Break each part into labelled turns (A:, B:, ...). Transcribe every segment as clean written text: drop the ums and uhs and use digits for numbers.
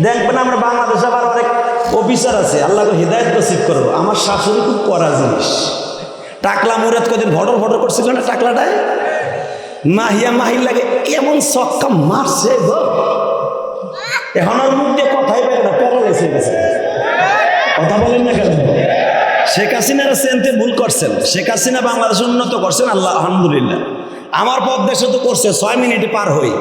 A: দেখবেন আমরা বাংলাদেশে আবার অনেক অফিসার আছে, আল্লাহকে হৃদায়ত নসিব করবো। আমার শাশুড়ি খুব কড়া জিনিস, টাকলা মুরাদ কদিন ভটর ভটর করছিল না টাকলাটায়, মাহিয়া মাহির লাগে এমন ছক্কা মারছে গো, এখন আর মুখ দিয়ে কথাই বেরো না, প্যারালাইজ হয়ে গেছে। কথা বলেন না কেন? শেখ হাসিনারা চেনতে ভুল করছেন। শেখ হাসিনা বাংলাদেশ উন্নত করছেন, আল্লাহ আলহামদুলিল্লাহ। আমার পথ দেশে তো করছে 6 মিনিটে পার হই।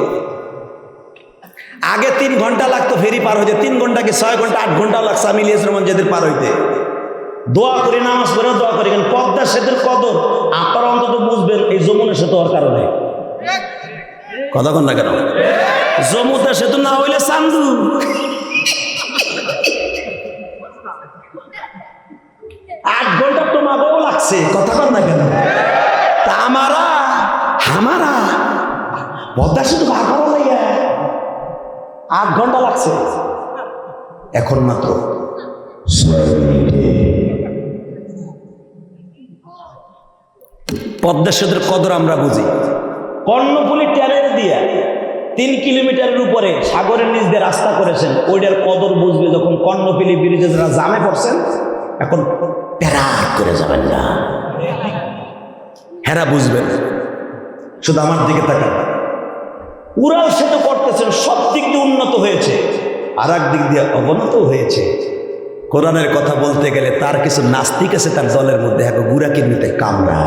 A: আগে 3 ঘন্টা লাগতো ফেরি পার হইতে, 3 ঘন্টা কি 6 ঘন্টা 8 ঘন্টা লাগছে আমি ইলিয়াস রহমান যেদের পার হইতে। দোয়া করি, নামাজ পড়ে দোয়া করি, কারণ পদ্মা সেতুর কদর আপনারা অন্তত বুঝবেন এই যমুনা সেতু হওয়ার কারণে। কথা কন না কেন? যমুনা সেতু না হইলে চান্দু। 8 ঘন্টা তোমাকেও লাগছে, কথা কন না কেন? তা আমারা পদ্মা সেতু পার করা লাগে 8 ঘন্টা লাগছে, এখন মাত্র 6 মিনিটে। পদ্মা সেতুর কদর আমরা বুঝি। কর্ণফুলী ট্যানেল দিয়ে 3 কিলোমিটারের উপরে সাগরের নিচ দিয়ে রাস্তা করেছেন, ওইটার কদর বুঝবে যখন কর্ণফুলী ব্রিজে যারা জামে পড়ছেন, এখন প্যারাক করে যাবেন না, হেরা বুঝবেন। শুধু আমার দিকে তাকান। উড়াল সেতু করতেছেন, সব দিক দিয়ে উন্নত হয়েছে, আর এক দিক দিয়ে অবনত হয়েছে। কোরআনের কথা বলতে গেলে তার কিছু নাস্তিক আছে তার দলের মধ্যে, এখন গুড়া কিনতে কামড়া।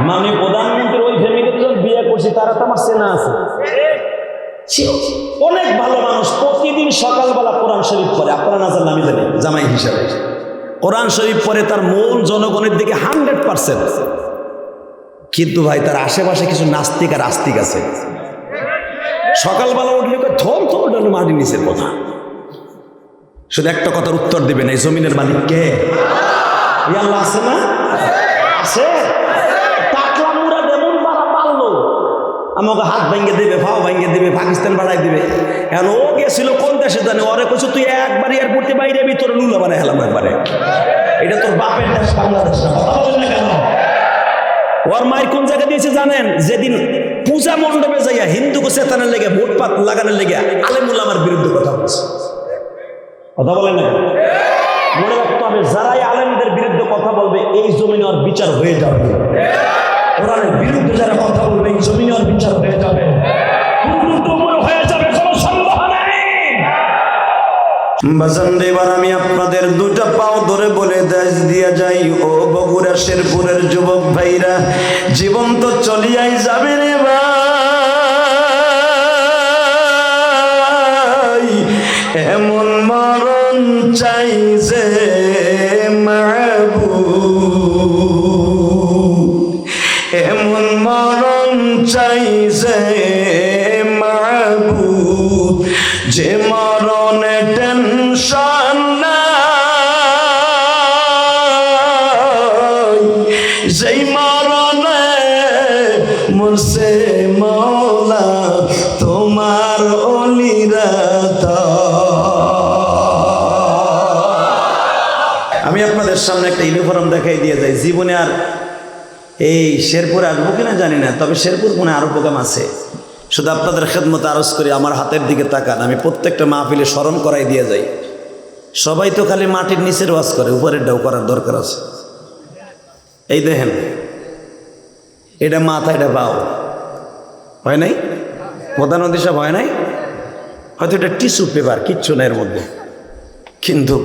A: মানে প্রধানমন্ত্রীর ওই ফ্যামিলিতে বিয়ে করছি, তারা তো আমার চেনা আছে, অনেক ভালো মানুষ। প্রতিদিন সকালবেলা কোরআন শরীফ পড়ে, আপনারা না জানেন আমি জানি, জামাই হিসাবে কোরআন শরীফ পড়ে তার মূল জনগণের দিকে 100%। কিন্তু ভাই তার আশেপাশে কিছু নাস্তিক আর আস্তিক আছে, সকালবেলা উঠলে থম থম ওটা মাটি নিচের কথা। শুধু একটা কথার উত্তর দিবেন, এই জমিনের মালিক কে? আল্লাহ আছে না? আছে। টাকলা মুরা যেমন বাড়া পারলো, আমাকে হাত ভেঙে দেবে, পাও ভেঙে দেবে, পাকিস্তান বাড়াই দিবে। এখন ও গেছিল কোন দেশে জানে, ওরে কইছো তুই একবার এয়ারপোর্টে বাইরে ভিতরে লুলা বানাই হেলাম একবারে। এটা তোর বাপের দেশ বাংলাদেশ না, কথা বলেন না কেন? ওর মায়ের কোন জায়গা দিয়েছে জানেন? যেদিন পূজা মণ্ডপে যাইয়া হিন্দুকে চেতানোর লেগে, ভোট পাত লাগানোর লেগে আলেমুল আমার বিরুদ্ধে কথা বলছে। কথা বলেন না, মনে রাখতে হবে যারাই আলেমদের বিরুদ্ধে কথা বলবে এই জমিনে ওর বিচার হয়ে যাবে। কোরআনের বিরুদ্ধে যারা কথা বলবে এই জমিনে ওর বিচার হয়ে যাবে, হয়ে যাবে, কোনো সম্ভাবনা নেই। এবার আমি আপনাদের 2টা পাও ধরে বলে দিয়ে যাই, ও বগুড়া শেরপুরের যুবক ভাইরা, জীবন তো চলিয়াই যাবে রে ভাই, এমন মরণ চাই যে মাহবুব, এমন মরণ চাই যে মাহবুব, যে মরণে টেনশন নাই, যেই মরণে মরছে মওলা তোমার অলিরা। আমি আপনাদের সামনে একটা ইউনিফর্ম দেখাই দিয়ে যাই। জীবনে আর এই শেরপুরে আসবো কিনা জানি না, তবে শেরপুর মনে আরো প্রোগ্রাম আছে। শুধু আপনাদের খেদমতে আরজ করি, আমার হাতের দিকে তাকান, আমি প্রত্যেকটা মাহফিলে স্মরণ করাই দিয়ে যাই। সবাই তো খালি মাটির নিচের ওয়াজ করে, উপরের ডাউ করার দরকার আছে। এই দেখেন, এটা মাথা, এটা পাও, হয় নাই? প্রধান অধিশাপ হয় নাই? হয়তো এটা টিস্যু পেপার, কিচ্ছু না এর মধ্যে, কিন্তু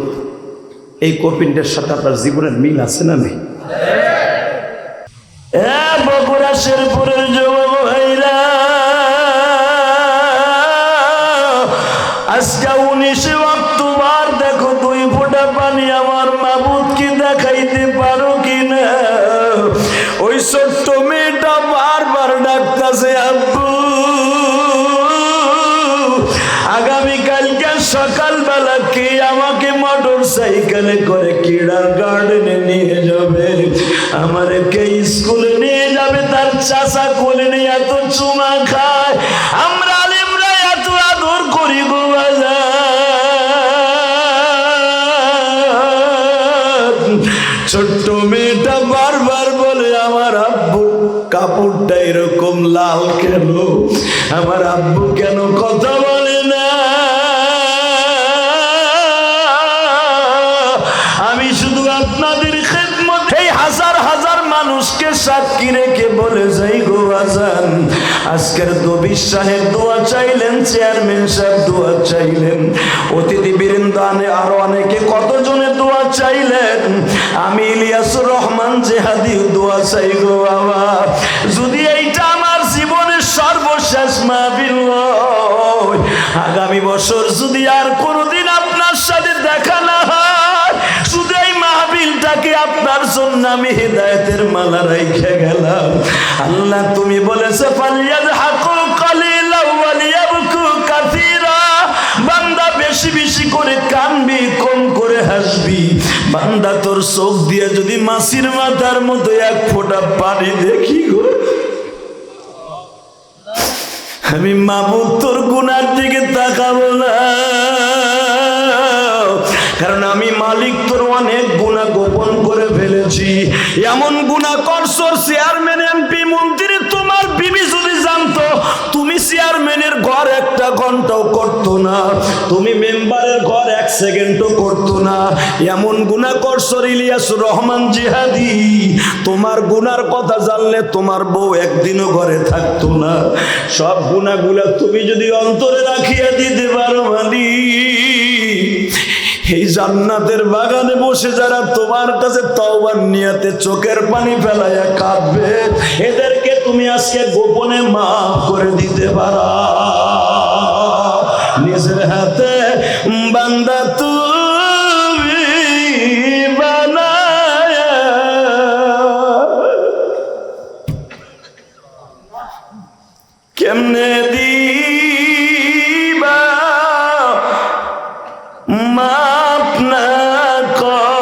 A: এই কপিনটার সাথে আপনার জীবনের মিল আছে না নেই? বগুড়া শেরপুরের যুবক ভাইরা, আজকে 19 অক্টোবর, দেখো 2 ফোঁটা পানি আমার মাবুদকে দেখাইতে পারো কিনা? ওই ছোট্ট মেয়েটা বারবার ডাকতেছে, আব্বু আগামীকালকে সকালবেলা কে আমাকে মোটর সাইকেলে করে কিডার গার্ডেনে নিয়ে যাবে, আমারে কে স্কুলে নিয়ে যাবে, তার চাচা কোলে নিয়ে এত চুমা খায়, আমরা আলিমরা এত আদর করি গো বাজার। ছোট্ট মেয়েটা বারবার বলে, আমার আব্বু কাপড়টা এরকম লাল কেন, আমার আব্বু কেন কথা বলে না? আজকের দবির সাহেব দোয়া চাইলেন, চেয়ারম্যান সাহেব দোয়া চাইলেন, অতিথি বৃন্দানে আরো অনেকে কতজনে দোয়া চাইলেন। আমি ইলিয়াসুর রহমান জেহাদি দোয়া চাই গো বাবা, যদি এইটা আমার জীবনের সর্বশেষ মাহফিল হয়, আগামী বছর যদি আর কোনোদিন আপনার সাথে দেখা না হয়, শুধু এই মাহফিলটাকে আপনার জন্য আমি হিদায়াতের মালা রেখে গেলাম। আল্লাহ তুমি বলেছে ফালিয়াযহাকু কালিলান ওয়া লিয়াবকু কাসীরা, বান্দা বেশি বেশি করে কানবি, কম করে হাসবি। বান্দা তোর চোখ দিয়ে যদি মাছির মাথার মতো এক ফোঁটা পানি দেখি গো, আমি মাবুদ তোর গুনার দিকে তাকাবো না, কারণ আমি মালিক তোর অনেক গুনাহ গোপন করে ফেলেছি। এমন গুনাহ করছো, চেয়ারম্যান এমপি মন্ত্রী তোমার বিবি যদি জানতো, তুমি চেয়ারম্যানের ঘর একটা ঘন্টাও করতো না, তুমি মেম্বারের ঘর এক সেকেন্ডও করতো না। এমন গুনাহ করছো ইলিয়াসুর রহমান জিহাদি, তোমার গুনার কথা জানলে তোমার বউ একদিনও ঘরে থাকতো না। সব গুনাহগুলা তুমি যদি অন্তরে রাখিয়া দিতে পারো মানে এই জান্নাতের বাগানে বসে যারা তোমার কাছে তওবার নিয়তে চোখের পানি ফেলাইয়া কাঁদবে, এদেরকে তুমি আজকে গোপনে মাফ করে দিতে পারো। নিজের হাতে বান্দা তুমি বানায়া কেমনে দিবা মাপ না করে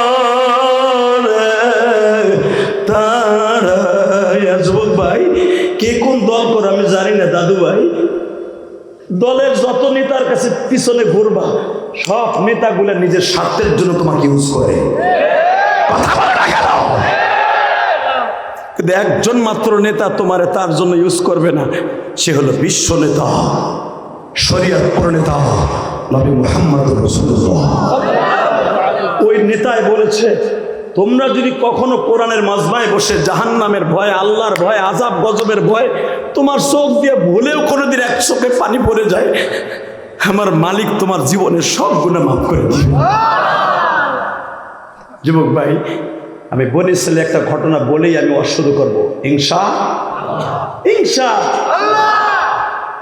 A: তারা। যুবক ভাই, কে কোন দল করে আমি জানি না দাদু ভাই, দলের যত নেতার কাছে পিছনে ঘুরবা, সব নেতাগুলা নিজের স্বার্থের জন্য তোমাকে ইউজ করে। কথা বলে না কেন? কিন্তু একজন মাত্র নেতা তোমারে তার জন্য ইউজ করবে না, সে হলো বিশ্ব নেতা, শরীয়ত প্রণেতা নবী মুহাম্মদ রাসূলুল্লাহ। ওই নেতাই বলেছে, তোমরা যদি কখনো কোরআনের মাজমায় বসে জাহান্নামের ভয়, আল্লাহর ভয়, আযাব গজবের ভয় তোমার চোখ দিয়ে ভুলেও কোনোদিন এক চোখে পানি পড়ে যায়, আমার মালিক তোমার জীবনের সব গুনাহ মাফ করে দিবে। যুবক ভাই, আমি বলেছিলাম একটা ঘটনা বলেই আমি শুরু করব। ইনশাআল্লাহ।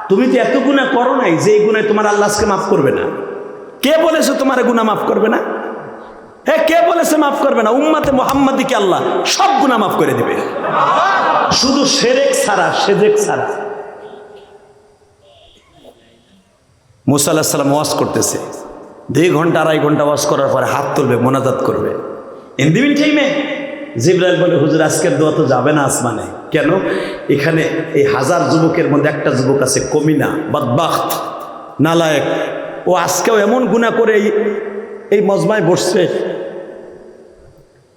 A: তুমি তো এত গুনাহ করো নাই যে এই গুনাহ তোমার আল্লাহ আজকে মাফ করবে না। কে বলেছে তোমার গুনাহ মাফ করবে না? হ্যাঁ, কে বলেছে মাফ করবে না? উম্মতে মুহাম্মাদিকে আল্লাহ সব গুনাহ মাফ করে দিবে, শুধু শিরক ছাড়া, সেজেক ছাড়া। মুসা আলাইহিস সালাম ওয়াজ করতেছে, 2 ঘন্টা 2.5 ঘন্টা ওয়াজ করার পরে হাত তুলবে, মোনাজাত করবে। ইন দি মিন টাইমে জিবরাইল বলে, হুজুর আজকের দোয়া তো যাবে না আসমানে। কেন? এখানে এই 1000 যুবকের মধ্যে একটা যুবক আছে কমিনা, বদবাখত, নালায়েক। ও আজকেও এমন গুনাহ করে এই মজমায় বসছে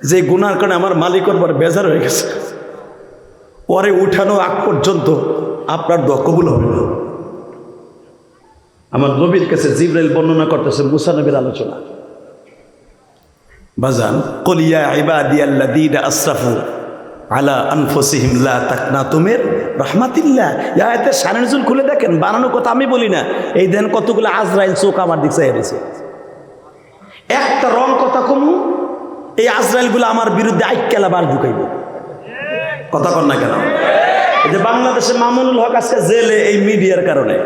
A: যে গুনার কারণে আমার মালিকের পর বেজার হয়ে গেছে। পরে উঠানো আগ পর্যন্ত আপনার দোয়া কবুল হবে না। আমার নবীর কাছে জিবরাইল বর্ণনা করতেছে মুসা নবীর আলোচনা। বাজান, কুল ইয়া ইবাদিয়াল্লাযীনা আসরাফু আলা আনফুসিহিম লা তাকনাতু মির রাহমাতিল্লাহ। এই আয়াতের শানের নজুল খুলে দেখেন, বানানো কথা আমি বলি না। এই দেন কতগুলো আজরাইল চোখ আমার দিকে চাইয়া রয়েছে। একটা রং কথা কমু, এই আজরাইলগুলো আমার বিরুদ্ধে আইক্যালা বার ঢুকাইব। কথা কর না কেন? এই যে বাংলাদেশে মামুনুল হক আজকে জেলে এই মিডিয়ার কারণে।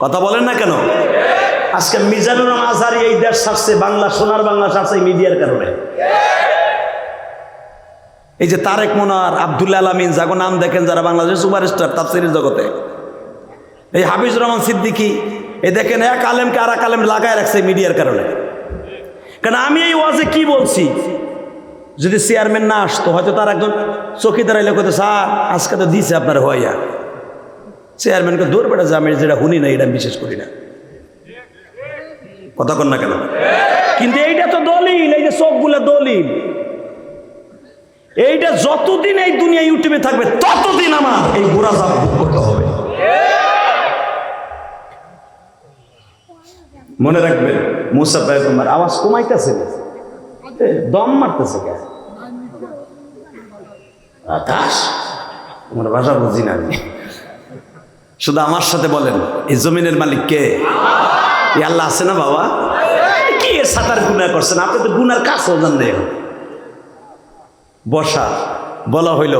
A: কথা বলেন না কেন? আজকে মিজানুর আজহারি এই দেশ ছাড়ছে, বাংলা সোনার বাংলা ছাড়ছে এই মিডিয়ার কারণে। এই যে তারেক মনোয়ার, আব্দুল আলামিন, যাগো নাম দেখেন, যারা বাংলাদেশের সুপারস্টার তাফসীরের জগতে, এই হাফিজুর রহমান সিদ্দিকী, এই দেখেন এক আলেমকে আর এক আলেম লাগায় রাখছে মিডিয়ার কারণে। কারণ আমি এই ওয়াজে কি বলছি, যদি চেয়ারম্যান না আসতো হয়তো তার একজন চৌকিদার এলে কত, স্যার আজকে তো দিছে আপনার হইয়া, চেয়ারম্যানকে দৌড় বেড়া যে আমি যেটা শুনি না এটা বিশেষ করি না। কথা কন না কেন? কিন্তু এইটা তো দলিল, এই যে চোখগুলো দলিল, এইটা যতদিন এই দুনিয়া ইউটিউবে থাকবে ততদিন আমার এই গোড়া জাপ করতে হবে। মনে রাখবেন, মুসা পয়গম্বর আওয়াজ কমাইতেছে, দম মারতেছে কে? আকাশ, তোমার ভাষা বুঝি না আমি। শুধু আমার সাথে বলেন, এই জমিনের মালিক কে? এই আল্লাহ আছে না বাবা? কি সাতার গুনাহ করছেন আপনি? তো গুনার কাছেও জান নেই। বসা বলা হইল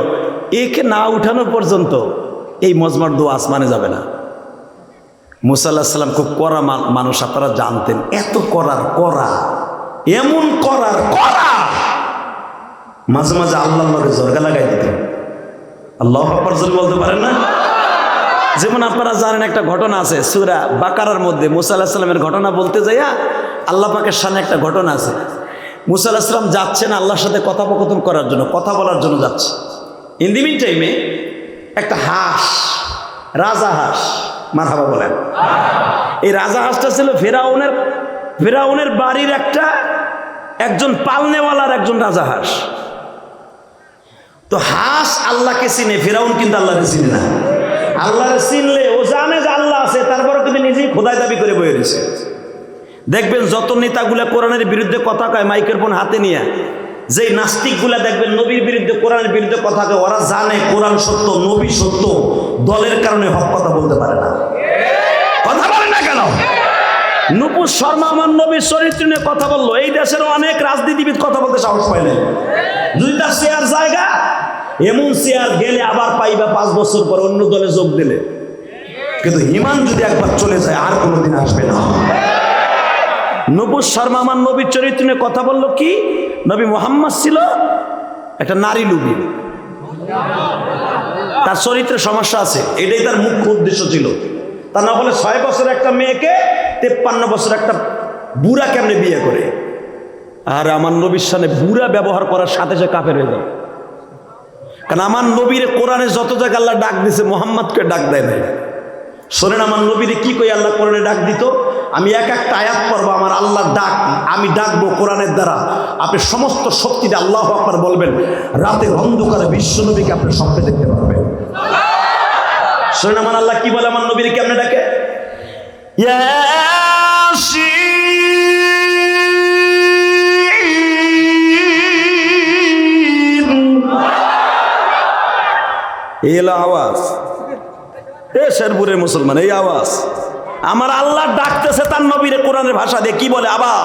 A: একে না উঠানো পর্যন্ত এই মজমার দোয়া আসমানে যাবে না। মুসা আলাইহিস সালাম খুব কড়া মানুষ, আপনারা জানতেন। এত কড়া এমন কড়া মাঝে মাঝে আল্লাহর লগে জরগা লাগাই দিতেন। আল্লাহু আকবার জোরে বলতে পারেন না? যেমন আপনারা জানেন একটা ঘটনা আছে সূরা বাকারার মধ্যে, মুসা আলাইহিস সালামের ঘটনা বলতে যাইয়া আল্লাহ পাকের সামনে একটা ঘটনা আছে। মুসা আলাইহিস সালাম যাচ্ছেন আল্লাহর সাথে কথোপকথন করার জন্য, কথা বলার জন্য যাচ্ছে। ইন দি মিন টাইমে একটা হাঁস, রাজা হাঁস, মারহাবা বলেন। এই রাজা হাঁসটা ছিল ফেরাউনের বাড়ির একজন পালনেওয়ালার একজন রাজা হাঁস। তো হাঁস আল্লাহকে চিনে, ফেরাউন কিন্তু আল্লাহকে চিনে না। আল্লাহকে চিনলে ও জানে যে আল্লাহ আছে, তারপরে কিন্তু নিজেই খোদাই দাবি করে বয়ে দিছে। দেখবেন যত নেতাগুলা কোরআনের বিরুদ্ধে কথা কয় মাইকের ফোন হাতে নিয়ে, যেই নাস্তিকগুলা দেখবেন নবীর বিরুদ্ধে কোরআনের বিরুদ্ধে কথা কয়, ওরা জানে কোরআন সত্য, নবী সত্য, দলের কারণে হক কথা বলতে পারে না। কথা বলে না কেন? নুপুর শর্মা আমার নবীর চরিত্র নিয়ে কথা বললো, এই দেশের অনেক রাজনীতিবিদ কথা বলতে সাহস পায় না। দুইটা চেয়ার জায়গা, এমন চেয়ার গেলে আবার পাইবা 5 বছর পর অন্য দলে যোগ দিলে, কিন্তু ইমান যদি একবার চলে যায় আর কোনোদিন আসবে না। নুপুর শর্মা আমার নবীর চরিত্র নিয়ে কথা বললো কি? নবী মুহাম্মদ ছিল একটা নারী লুবি, তার চরিত্রের সমস্যা আছে, এটাই তার মুখ্য উদ্দেশ্য ছিল। তা না হলে 6 বছর একটা মেয়েকে 53 বছর একটা বুড়া কেমনে বিয়ে করে? আর আমার নবীর সামনে বুড়া ব্যবহার করার সাথে সে কাফের হয়ে যাবে। কারণ আমার নবীর কোরআনে যত জায়গায় আল্লাহ ডাক দিছে, মোহাম্মদকে ডাক দেয় নাই। শোনেন আমার নবীরে কি কই আল্লাহ কোরআনে ডাক দিত? আমি একটা আয়াত পড়বো, আমার আল্লাহ ডাক, আমি ডাকবো কোরআনের দ্বারা। আপনি সমস্ত শক্তিটা আল্লাহু আকবার বলবেন, রাতের অন্ধকারে বিশ্ব নবীকে আপনি স্বপ্নে দেখতে পারবেন। শোনেন আমার আল্লাহ কি বলে আমার নবীরে কেমনে ডাকে? এই হলো আওয়াজ। শেরপুরের মুসলমান, এই আওয়াজ আমার আল্লাহ ডাকতেছে তার নবীরে কোরআনের ভাষা দিয়ে। কি বলে আবার?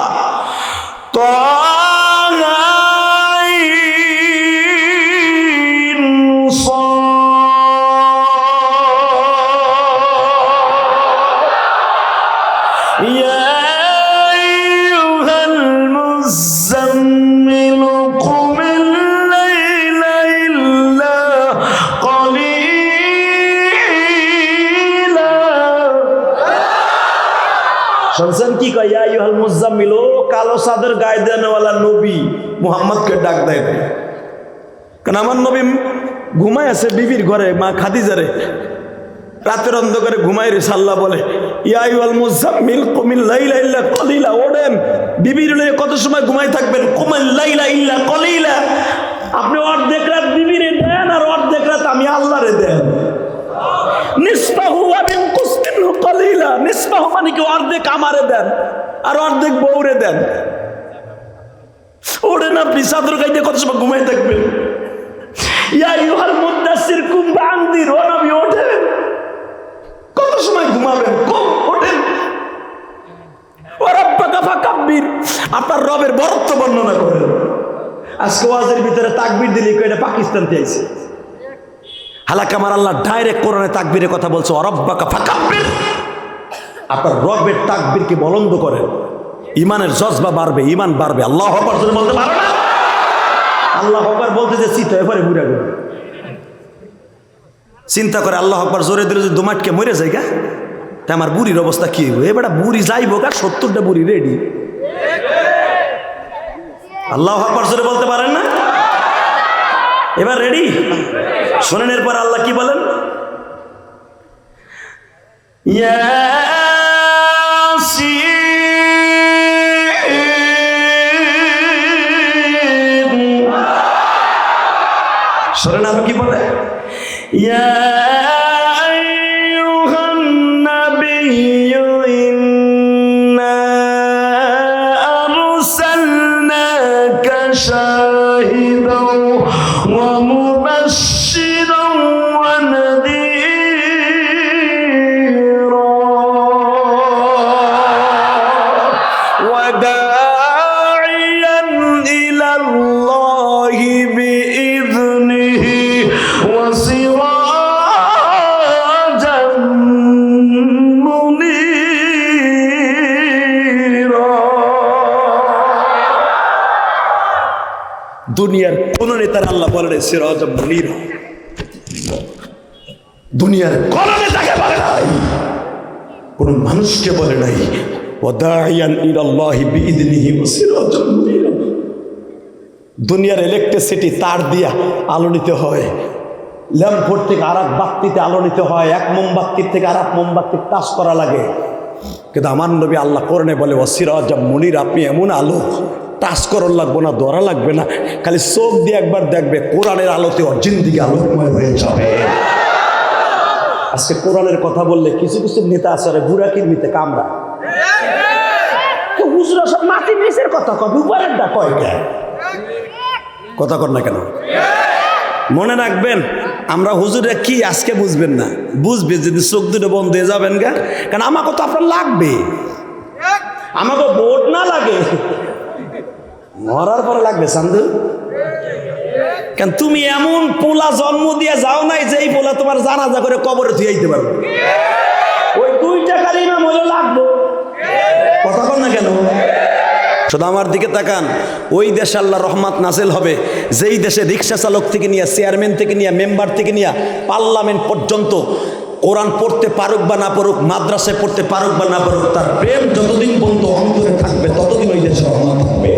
A: শুনছেন কি কয়? ইয়া আইয়ুহাল মুজাম্মিল, ও কালো চাদর গায়ে দেওয়ালা নবী মুহাম্মদকে ডাক দেয়। কারণ আমার নবী ঘুমাই আছে বিবির ঘরে, মা খাদিজারে রাতের অন্ধকারে ঘুমাই রে। আল্লাহ বলে ইয়া আইয়ুহাল মুজাম্মিল কুমিল লাইলা ইল্লা কলিলা, ওঠেন বিবির লয়ে কত সময় ঘুমাই থাকবেন? কুমিল লাইলা ইল্লা কলিলা। আপনি অর্ধেক রাত বিবিরে দেন আর অর্ধেক রাত আমি আল্লাহরে দেন। নিসফাহু ওয়া বিনকুস মিনহু কলিলা, নিসফাহু মানে কি অর্ধেক আমারে দেন আর অর্ধেক বউরে দেন। ওঠেন আপনি চাদর গাইতে কত সময় ঘুমাই থাকবেন? ইয়া আইয়ুহাল মুদাসসির কুম ফাআনদির, ও নবী ওঠেন, কত সময় ঘুমাবেন? ওঠেন। ওয়া রাব্বাকা ফাকাব্বির, আপনার রবের বরত্ব বর্ণনা করেন। আজকে ওয়াজের ভিতরে তাকবীর দিলি কয়টা পাকিস্তান থেকে আইছে। হালাক আমার আল্লাহ ডাইরেক্ট কোরআনে তাকবীরের কথা বলছে, ওয়া রাব্বাকা ফাকাব্বির, আপনার রবের তাকবীরকে বলন্দ করেন। ইমানের জজবা বাড়বে, ইমান বাড়বে। আল্লাহু আকবার জোরে বলতে পারো না? আল্লাহু আকবার বলতে যে চিত এবারে বুড়া গেল, চিন্তা করে আল্লাহু আকবার জোরে দিলে যদি দুমাটকে মরে যায় গা, তা আমার বুড়ির অবস্থা কি হইব? এবারে বুড়ি যাইব গা, 70টা বুড়ি রেডি। আল্লাহু আকবার জোরে বলতে পারেন না? এবার রেডি? শোনেন এরপর আল্লাহ কি বলেন? শোনেন আমি কি বলে? وداعيا إلى الله بإذنه وسراجا منيرا দুনিয়ার কোন নেতার আল্লাহ বলে নাই সিরাজ মুনীরা, দুনিয়ার কোন নেতাকে বলে নাই, কোন মানুষকে বলে নাই ওয়াদাইয়ান ইলাল্লাহি বিইذনিহি ওয়া সিরাজাম মুনীরা। দুনিয়ার ইলেকট্রিসিটি তার দিয়া আলো নিতে হয়, ল্যাম্পোর্ট থেকে আর এক বাতিতে আলো নিতে হয়, এক মোমবাতির থেকে আর এক মোমবাতির টাচ করা লাগে। কিন্তু আমার নবী আল্লাহ কোরআনে বলে ওয়া সিরাজাম মুনীরা, আপনি এমন আলো টাচ করার লাগবে না, ধরা লাগবে না, খালি চোখ দিয়ে একবার দেখবে কোরআনের আলোতে ওর জিন্দিগি আলোকময় হয়ে যাবে। আজকে কোরআনের কথা বললে কিছু কিছু নেতা আছে বুড়া কিরমিতে কামরা, হুজুরা সব মাটির নিচের কথা কয়, উপরের ডা কয় কথা কর না কেন? মনে রাখবেন আমরা হুজুরে কি আজকে বুঝবেন না, বুঝবে যদি চোখ দুটো বন্ধ হয়ে যাবেন গা। কারণ আমাকে তো আপনার লাগবে, আমাকে ভোট না লাগে মরার পরে লাগবে চান্দু। কেন তুমি এমন পোলা জন্ম দিয়ে যাও নাই যে এই পোলা তোমার জানাজা করে কবরে ধুইতে পারবে, ওই 2 টাকার ইমাম হলে লাগবে। কথা কর না কেন? শুধু আমার দিকে তাকান, ওই দেশে আল্লাহ রহমত নাজিল হবে যেই দেশে রিক্সা চালক থেকে নিয়ে, চেয়ারম্যান থেকে নিয়ে, মেম্বার থেকে নিয়ে পার্লামেন্ট পর্যন্ত কোরআন পড়তে পারুক বা না পারুক, মাদ্রাসায় পড়তে পারুক বা না পারুক, তার প্রেম যতদিন পর্যন্ত অন্তরে থাকবে ততদিন ওই দেশে রহমত থাকবে।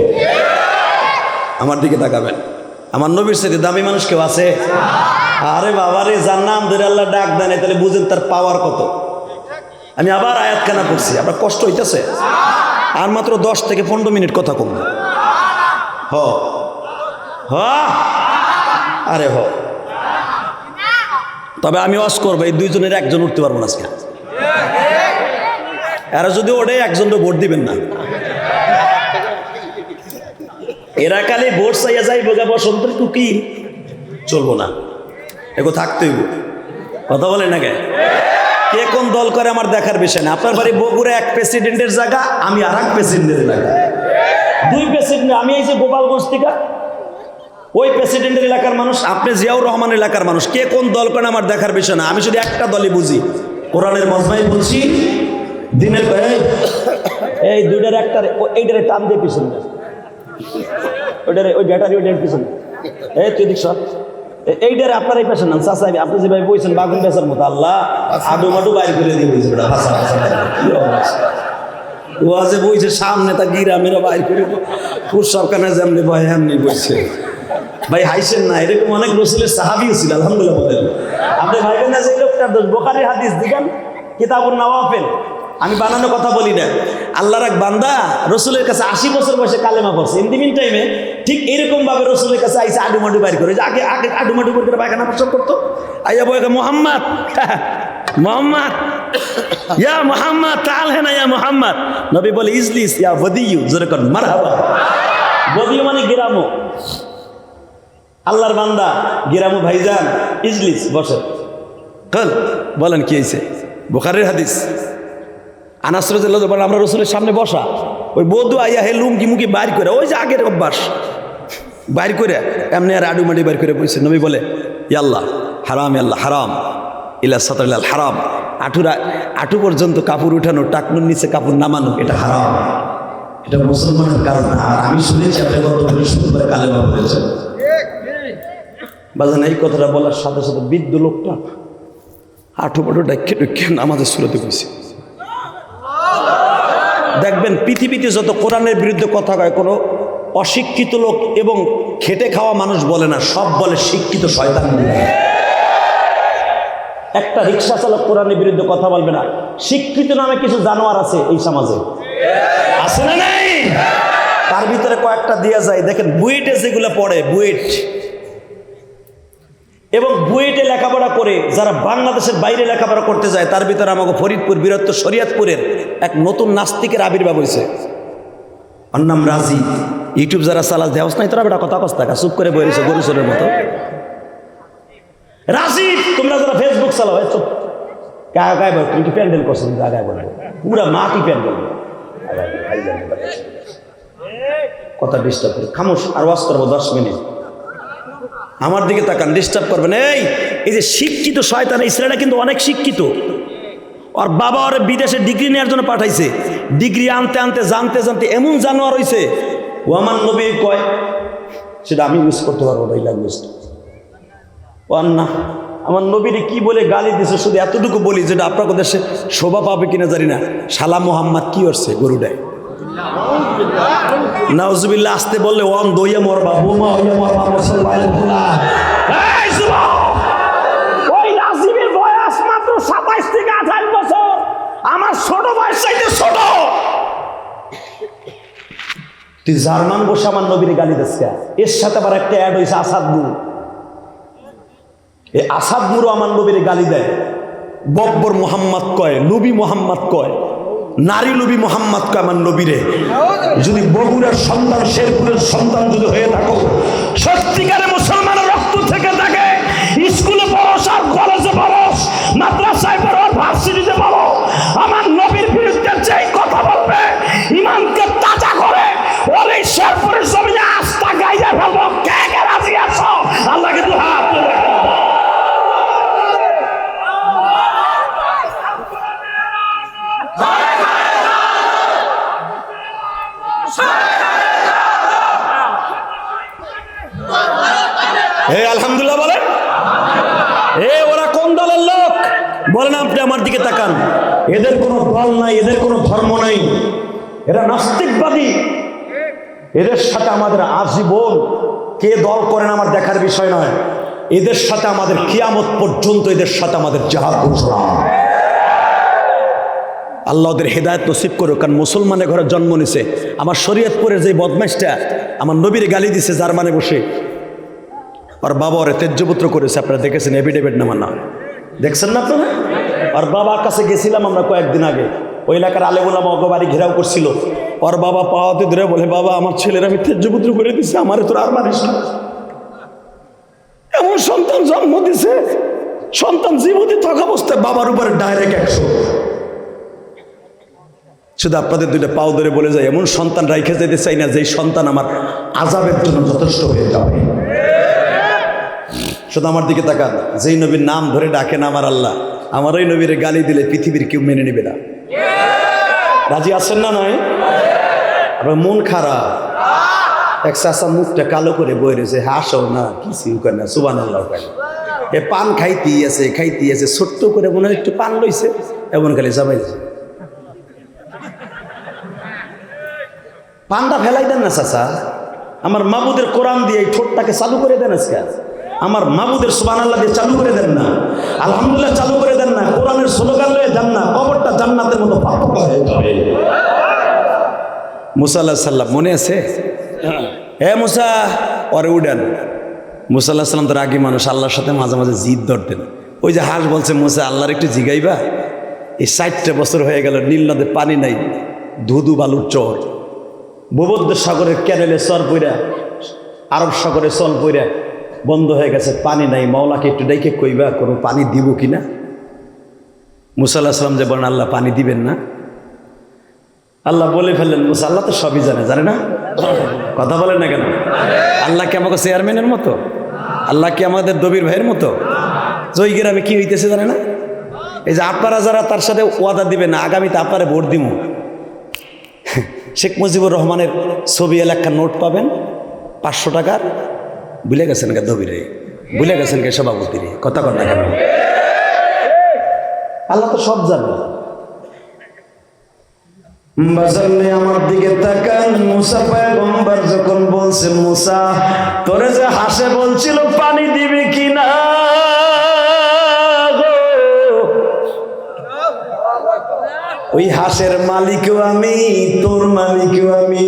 A: আমার দিকে তাকাবেন, আমার নবীর সাথে দামি মানুষ কেউ আছে? আরে বাবা রে, যার নাম ধরে আল্লাহ ডাক দেয়, তাহলে বুঝেন তার পাওয়ার কত। আমি আবার আয়াতখানা পড়ছি, আপনার কষ্ট হইতেছে? আর মাত্র 10 থেকে 15 মিনিট কথা কম। আরে তবে আমি ওয়াজ করবো, এই 2 জনের একজন উঠতে পারবো না আজকে। এরা যদি ওঠে একজনকে ভোট দিবেন না, এরা খালি ভোট চাইয়া যাই বোঝা বসন্তের টুকি চলবো না, এগো থাকতে হইব। কথা বলে না কে কোন দল করে আমার দেখার বিষয় না। আপনার বাড়ি বগুড়া এক প্রেসিডেন্টের জায়গা, আমি আর এক প্রেসিডেন্টের জায়গা, 2 প্রেসিডেন্ট। আমি এই যে গোপালগঞ্জ থেকে, ওই প্রেসিডেন্টের এলাকার মানুষ, আপনি জিয়াউর রহমান এলাকার মানুষ, কে কোন দল করে আমার দেখার বিষয় না। আমি শুধু একটা দলই বুঝি, কোরআনের মজমাই বলছি দিনের এই 2টার একটা, এইটারে টান দিয়ে পিছনে, ওই ব্যাটারি ওইটার পিছনে, এই তুই দেখছ এইটারে আপনার এই পেছনে নাম চাষা, আপনি যেভাবে বইছেন বাগুন বেচার মতো, আল্লাহ আডু মাডু বাইর করে দিয়ে বইছে ও যে বইছে সামনে, তা গিরামেরও বাইর করে সরকারে যেমনি ভয় এমনি বইছে। ভাই হাইছেন না, এরকম অনেক রসুলের সাহাবিও ছিল, আলহামদুলিল্লাহ বলেন। আপনি ভাইবেন না যে লোকটার দোষ, বুখারীর হাদিস দিবেন কিতাবুন নওয়াফিল, আমি বানানো কথা বলি না। আল্লাহর এক বান্দা রসুলের কাছে 80 বছর বয়সে কালেমা পড়ছে। ইন দি মিন টাইমে ঠিক এরকম ভাবে রসুলের কাছে আইসে আডুমাডু বাইর করে, আগে আগে আডুমাডু করে পায়খানা প্রস্রাব করতো, আইয়া বলে মোহাম্মদ মোহাম্মদ ইয়া মোহাম্মদ তাল হে না ইয়া মোহাম্মদ। নবী বলে ইজলিস ইয়া বদিয়ু, যেরকম মারহাবা। বদিয়ু মানে গ্রামো, আল্লাহর বান্দা গিরামু ভাইজান ইজলিস বসে। বলেন কি হয়েছে? বুখারীর হাদিস। আনাস রাদিয়াল্লাহু আনহু আমরা রসুলের সামনে বসা, ওই বধূ আইয়া হে লুঙ্গি মুঙ্গি বাইর করে, ওই যে আগের অভ্যাস বাইর করে এমনি আর আডুমাডি বাইর করে বলছে। নবী বলে ইয়াল্লাহ হারাম, আল্লাহ হারাম, ইলা সাতরাল হারাম, আঁটু পর্যন্ত কাপড় উঠানো, টাকনুর নিচে কাপড় নামানো, এটা হারাম, এটা মুসলমানের কারণ না। আর আমি শুনেছি আপনি গত বৃহস্পতিবার কালেমা পড়েছেন। বাজান এই কথাটা বলার সাথে সাথে বৃদ্ধ লোকটা হাঁটু পাটু ডাক্কে ডুক্কে নামাজের সুরতে কইছে। দেখবেন পৃথিবীতে যত কোরআনের বিরুদ্ধে কথা কয় কোনো অশিক্ষিত লোক এবং খেটে খাওয়া মানুষ বলে না, সব বলে শিক্ষিত শয়তান। একটা রিক্সা চালক কোরআনের বিরুদ্ধে কথা বলবে না। শিক্ষিত নামে কিছু জানোয়ার আছে এই সমাজে, আছে না নাই? তার ভিতরে কয়েকটা দেয়া যায়। দেখেন বুয়েটে যেগুলো পড়ে, বুয়েট এবং বুয়েটে লেখাপড়া করে যারা বাংলাদেশের বাইরে লেখাপড়া করতে যায়, তার ভিতরে আমাকে ফরিদপুর বীরত্ব শরিয়তপুরের এক নতুন নাস্তিকের আবির্ভাব হয়েছে। ওর নাম রাজি। ইউটিউব যারা চালাস দেওয়াস নাই, তোরা বেটা কথা কস থাকা, চুপ করে বইছে গরুচরের মতো। রাজি, তোমরা যারা ফেসবুক চালাও চুপ, গায়ে গায়ে বল, তুমি কি প্যান্ডেল করছো? গায়ে বলে পুরা মাটি প্যান্ডেল, কথা ডিস্টার্ব করে খামোশ, আর ওয়াজ করবো 10 মিনিট। আমার দিকে তাকান, ডিস্টার্ব করবেন। এই যে শিক্ষিত শয়তান, এই ছেলেটা কিন্তু অনেক শিক্ষিত। ওর বাবা ওর বিদেশে ডিগ্রি নেওয়ার জন্য পাঠাইছে। ডিগ্রি আনতে আনতে জানতে জানতে এমন জানোয়ার হয়েছে, ও আমার নবী কয়, সেটা আমি ইউজ করতে পারবো না এই ল্যাঙ্গুয়েজটা। ও না, আমার নবীরে কি বলে গালি দিছে, শুধু এতটুকু বলি যেটা আপনার দেশে শোভা পাবে কিনা জানি না। শালা মোহাম্মদ কি করছে গরুটায়, নাউজুবিল্লাহ আসতে বললে ওম দইয়া মরবা, বোমা হইয়া মরবা। ওই রাজীবের বয়স মাত্র 27 থেকে 28 বছর, আমার ছোট বয়স চাইতে ছোট। তুই জার্মান বসে আমার নবীর গালি দিস। এর সাথে আবার একটা অ্যাড হয়েছে আসাদ মুরু। এই আসাদ মুরু আমার নবীর গালি দেয়, বব্বর মোহাম্মদ কয়, নবী মোহাম্মদ কয়, নারী নবী মোহাম্মদ কয় আমার নবীরে। যদি বগুড়ার সন্তান, শেরপুরের সন্তান যদি হয়ে থাকো, সত্যিকারে মুসলমানের রক্ত থেকে থাকে, স্কুলে পড়স আর কলেজে পড়স, মাদ্রাসায় পড়ো, ভার্সিটিতে পড়ো, আমার নবীর বিরুদ্ধে যেই কথা বলবে ইমানকে তাজা করে ওর এই শেরপুরের জমিনে আস্থা গাইয়া ফেলবো। কে কে রাজি আছো? আল্লাহ কিন্তু হাত তুলে। আলহামদুলিল্লাহ বলেন। ওরা কোন দলের লোক বলেন? আপনি আমার দিকে তাকান। এদের কোনো দল নাই, এদের কোনো ধর্ম নাই, এরা নাস্তিকবাদী। এদের সাথে আমাদের আজীবন, কে দল করেন আমার দেখার বিষয় নয়, এদের সাথে আমাদের কিয়ামত পর্যন্ত এদের সাথে আমাদের জিহাদ ঘোষণা। আল্লাহ ওদের হেদায়েত নসিব করুক। কারণ মুসলমানের ঘরে জন্ম নিছে। আমার শরীয়তপুরের যে বদমাইশটা আমার নবীর গালি দিছে জার্মানে বসে, আর বাবা ওরে তেজ্যপুত্র করেছে। আপনারা দেখেছেন এভিডেভিট নামার নাম, দেখছেন না আপনারা? আর বাবার কাছে গেছিলাম আমরা কয়েকদিন আগে, ওই এলাকার আলেমুলামা ওকে বাড়ি ঘেরাও করছিল। ওর বাবা পাওয়াতে ধরে বলে, বাবা আমার ছেলের আমি তেজ্যপুত্র করে দিছি, আমারে তোর আর মারিস না। এমন সন্তান জন্ম দিছে, সন্তান জীবনে থাকা অবস্থায় বাবার উপরে ডাইরেক্ট 100। শুধু আপনাদের দুইটা পাও ধরে বলে যায়, এমন সন্তান রাইখে যেতে চাই না যেই সন্তান আমার আযাবের জন্য যথেষ্ট হয়ে যাবে। শুধু আমার দিকে তাকান, যেই নবীর নাম ধরে ডাকেন আমার আল্লাহ, আমার ওই নবীর গালি দিলে পৃথিবীর কেউ মেনে নেবে না। রাজি আছেন না? নয়? আবার মন খারাপ, এক চাষা মুখটা কালো করে বই রয়েছে, হাসো না, কিছু করে না, সুবহানাল্লাহ কেন। পান খাইতেই আছে, ছোট্ট করে মনে হয় একটু পান লইছে, এমন খালি চাবাইছে। পানটা ফেলাই দেন না চাচা, আমার মাবুদের কোরআন দিয়ে এই ঠোঁটটাকে চালু করে দেন। আজকে আমার মাবুদের সুবহানাল্লাহ দিয়ে চালু করে দেন না, আলহামদুলিল্লাহ চালু করে দেন না, কোরআনের স্লোগান লয়ে যান না, কবরটা জান্নাতের মতো ফাঁকা হয়ে যাবে। মুসা আলাইহিস সালাম মনে আছে? মুসা ওরে উডান। মুসা আলাইহিস সালাম তো রাগী মানুষ, আল্লাহর সাথে মাঝে মাঝে জিদ ধরতেন। ওই যে হাঁস বলছে, মুসা আল্লাহর একটু জিগাইবা, এই 60টা বছর হয়ে গেল নীল নদে পানি নাই, ধুধু বালুর চর, ভূমধ্য সাগরের ক্যানেলে চর পইরা, আরব সাগরে চল পইরা বন্ধ হয়ে গেছে, পানি নাই, মাওলাকে একটু ডাইকে কইবা কোনো পানি দিব কিনা। মুসা আলাইহিস সালাম যে বলেন, আল্লাহ পানি দিবেন না। আল্লাহ বলে ফেললেন, মুসা আল্লাহ তো সবই জানে না? কথা বলেন না কেন? আল্লাহ কি আমাকে চেয়ারম্যানের মতো? আল্লাহ কি আমাদের দবির ভাইয়ের মতো? জয় গ্রামে কি হইতেছে জানে না? এই যে আপনারা যারা তার সাথে ওয়াদা দিবেন না, আগামীতে আপনারা ভোট দিব, শেখ মুজিবুর রহমানের ছবি এলাকার নোট পাবেন 500 টাকার। ভুলে গেছেন কে দবিরে? ভুলে গেছেন কে সভাপতিরে? কথা কর না কেন? আল্লাহ তো সব জানে। আমার দিকে তাকান। মুসা পয়গম্বর যখন বলছে, মুসা তোরে যে হাসে বলছিল পানি দিবি কিনা, ওই হাঁসের মালিকও আমি, তোর মালিকও আমি।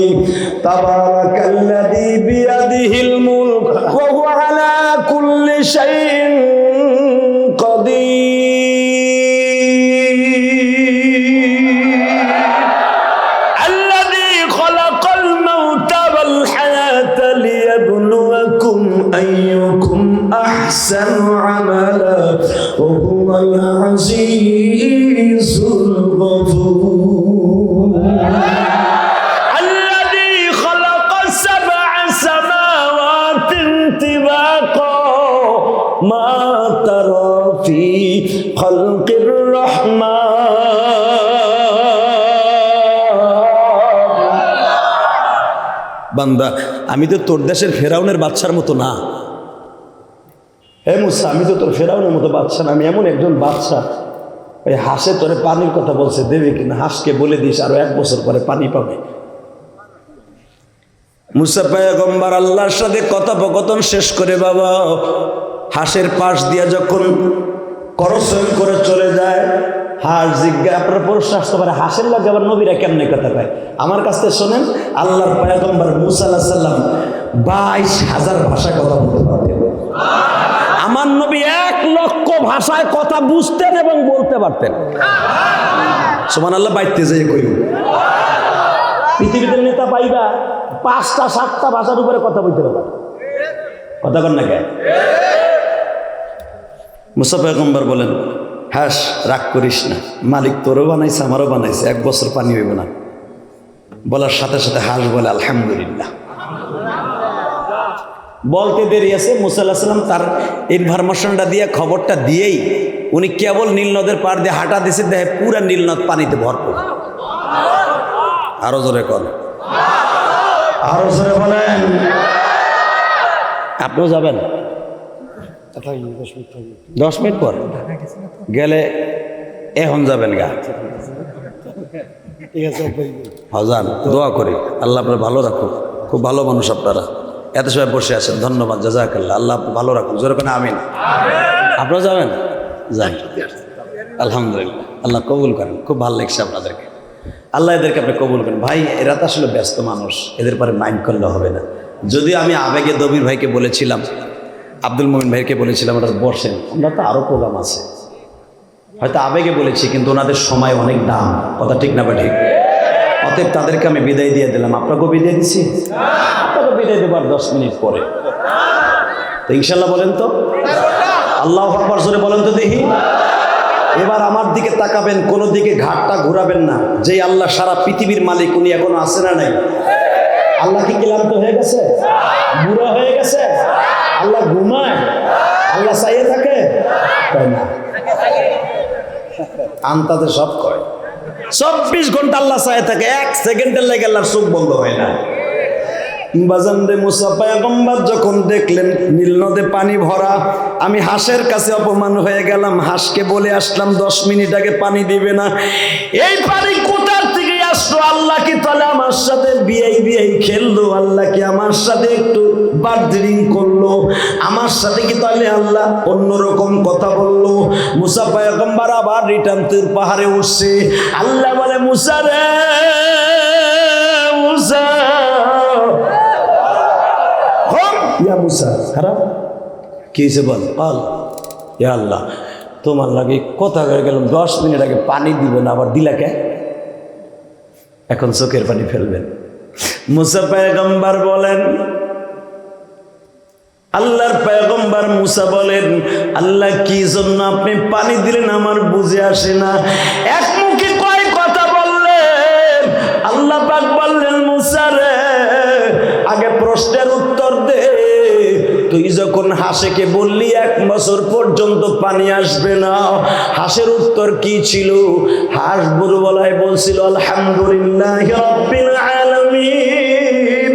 A: তাবারাকাল্লাযী বিয়াদিহিল মুলক ওয়া হুয়া আলা কুল্লি শাইইন কাদির। আল্লাযী খালাকাল মাউতা ওয়াল হায়াতা লিয়াবলুয়াকুম আইয়ুকুম আহসানু আমালা ওয়া হুয়াল আজিজুল গফুর। বান্দা, আমি তো তোর দেশের ফেরাউনের বাচ্চার মতো না। হে মুসা, আমি তো তোর ফেরাউনের মতো বাচ্চা না, আমি এমন একজন বাচ্চা। ওই হাঁসে তোরে পানির কথা বলছে, দেবে কিনা? হাঁসকে বলে দিস আরো 1 বছর পরে পানি পাবে। মুসা পয়গম্বর আল্লাহর সাথে কথোপকথন শেষ করে বাবা হাঁসের পাশ দিয়া যখন করসন করে চলে যায়, হাঁস জিজ্ঞাসা, আপনার প্রশ্ন আসতে পারে হাঁসের লাগে আবার নবীরা কেমনে কথা কয়? আমার কাছ থেকে শোনেন, আল্লাহর পয়গম্বর মুসা আলাইহিস সালাম 22,000 ভাষায় কথা বলতে পারতেন। আমার নবী 1 লক্ষ ভাষায় কথা বুঝতেন এবং বলতে পারতেন। সুবহানাল্লাহ। বাইতে যাই কই পৃথিবীতে নেতা পাইবা 5টা 7টা ভাষার উপরে কথা বলতে পারবে। কথা কন না কেন? মুসা পয়গম্বর বলেন, হাস রাগ করিস না, মালিক তোরও বানাইছে আমারও বানাইছে, 1 বছর পানি হইব না। বলার সাথে সাথে হাস বলে আলহামদুলিল্লাহ। বলতে দেরি আছে, মুসা আলাইহিস সালাম তার ইনফরমেশনটা দিয়ে খবরটা দিয়েই উনি কেবল নীল নদের পাড় দিয়ে হাঁটা দিয়েছে, দেখে পুরা নীল নদ পানিতে ভরপুর। আরো জোরে কর, আরো জোরে বলেন। আপনিও যাবেন 10 মিনিট পর গেলে, এখন যাবেন গা? হজান দোয়া করি আল্লাহ আপনার ভালো রাখুন। খুব ভালো মানুষ আপনারা, এত সময় বসে আছেন, ধন্যবাদ, জাযাকাল্লাহ। আল্লাহ ভালো রাখুন, জোরে করে আমিন। আপনারা যাবেন? যান, আলহামদুলিল্লাহ। আল্লাহ কবুল করেন। খুব ভালো লাগছে আপনাদেরকে, আল্লাহ এদেরকে আপনি কবুল করেন। ভাই এরা তো আসলে ব্যস্ত মানুষ, এদের পরে মাইন্ড করলে হবে না। যদিও আমি আবেগে দবির ভাইকে বলেছিলাম, আব্দুল মোমিন ভাইকে বলেছিলাম ওরা বসেন, আমরা তো আরও প্রোগ্রাম আছে, হয়তো আবেগে বলেছি, কিন্তু ওনাদের সময় অনেক দাম। কথা ঠিক না বা ঠিক? অতএব তাদেরকে আমি বিদায় দিয়ে দিলাম। আপনাকেও বিদায় দিছি, আপনাকে বিদায় দেবার 10 মিনিট পরে। তো ইনশাল্লাহ বলেন তো, আল্লাহু আকবার জোরে বলেন তো দেখি। এবার আমার দিকে তাকাবেন, কোনো দিকে ঘাটটা ঘুরাবেন না। যেই আল্লাহ সারা পৃথিবীর মালিক, উনি এখনো আছে না নাই? আল্লাহ কি ক্লান্ত হয়ে গেছে? বুড়া হয়ে গেছে? আল্লাহ ঘুমায়? আল্লাহ চাইয়ে থাকে? তাই না, আন্তাতে সব কয় 24 ঘন্টা আল্লাহ চাইয়ে থাকে, 1 সেকেন্ডের লেগে আল্লাহর চোখ বন্ধ হয় না। বাজানরে মুসা পয়গম্বর যখন দেখলেন নীল নদে পানি ভরা, আমি হাঁসের কাছে অপমান হয়ে গেলাম। হাঁসকে বলে আসলাম 10 মিনিট আগে পানি দিবে না, এই পানি কোথার থেকে আসলো? আল্লাহ কি তাহলে আমার সাথে বিয়াই খেললো? আল্লাহ কি আমার সাথে একটু বার্থডে করলো? আমার সাথে কি তাহলে আল্লাহ অন্যরকম কথা বললো? মুসা পয়গম্বর আবার রিটার্ন তুর পাহাড়ে উঠছে। আল্লাহ বলে, মুসা রে মুসা, ইয়া মুসা, খারাপ কি হয়েছে বল? ইয়া আল্লাহ, তোমার লাগে কথা হয়ে গেলাম, 10 মিনিট আগে পানি দিবে না, আবার দিলা কে? এখন চোখের পানি ফেলবেন। মুসা পয়গম্বর বলেন, আল্লাহর পয়গম্বর মুসা বলেন, আল্লাহ কি জন্য আপনি পানি দিলেন আমার বুঝে আসে না। এক মুখে কয় কথা বললেন। আল্লাহ পাক বললেন, মুসা রে আগে প্রশ্নের উত্তর দে। তুই যখন হাঁসকে বললি 1 বছর পর্যন্ত পানি আসবে না, হাঁসের উত্তর কি ছিল? হাঁস বুড়োবেলায় বলছিল আলহামদুলিল্লাহি রাব্বিল আলামিন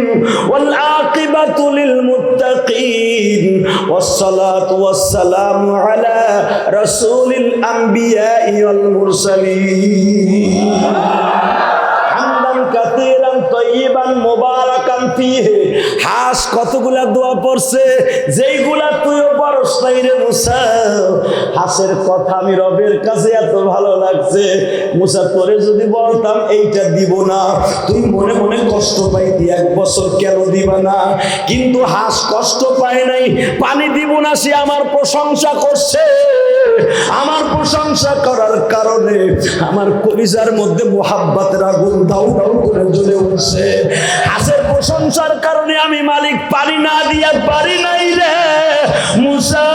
A: ওয়াল আকিবাতু লিল মুত্তাকিন ওয়াসসালাতু ওয়াসসালামু আলা রাসূলিল আমবিয়াই ওয়াল মুরসালিন হামদান কাসীরান তাইয়িবান মুবারাকান ফীহি। হাঁস কতগুলা দোয়া পড়ছে, যেইগুলা তুইও পড়স নাই রে মুসা। হাঁসের কথা আমি রবের কাছে এত ভালো লাগছে, মুসা তোরে যদি বলতাম এইটা দিব না, তুই মনে মনে কষ্ট পাইতি, 1 বছর কেন দিবা না? কিন্তু হাঁস কষ্ট পায় নাই, পানি দিব না সে আমার প্রশংসা করছে। আমার প্রশংসা করার কারণে আমার কলিজার মধ্যে মুহাব্বতের আগুন দাউ দাউ করে জ্বলে উঠছে। হাঁসের প্রশংসার কারণে আমি মালিক পানি না দিয়া পারি নাই রে মুসা।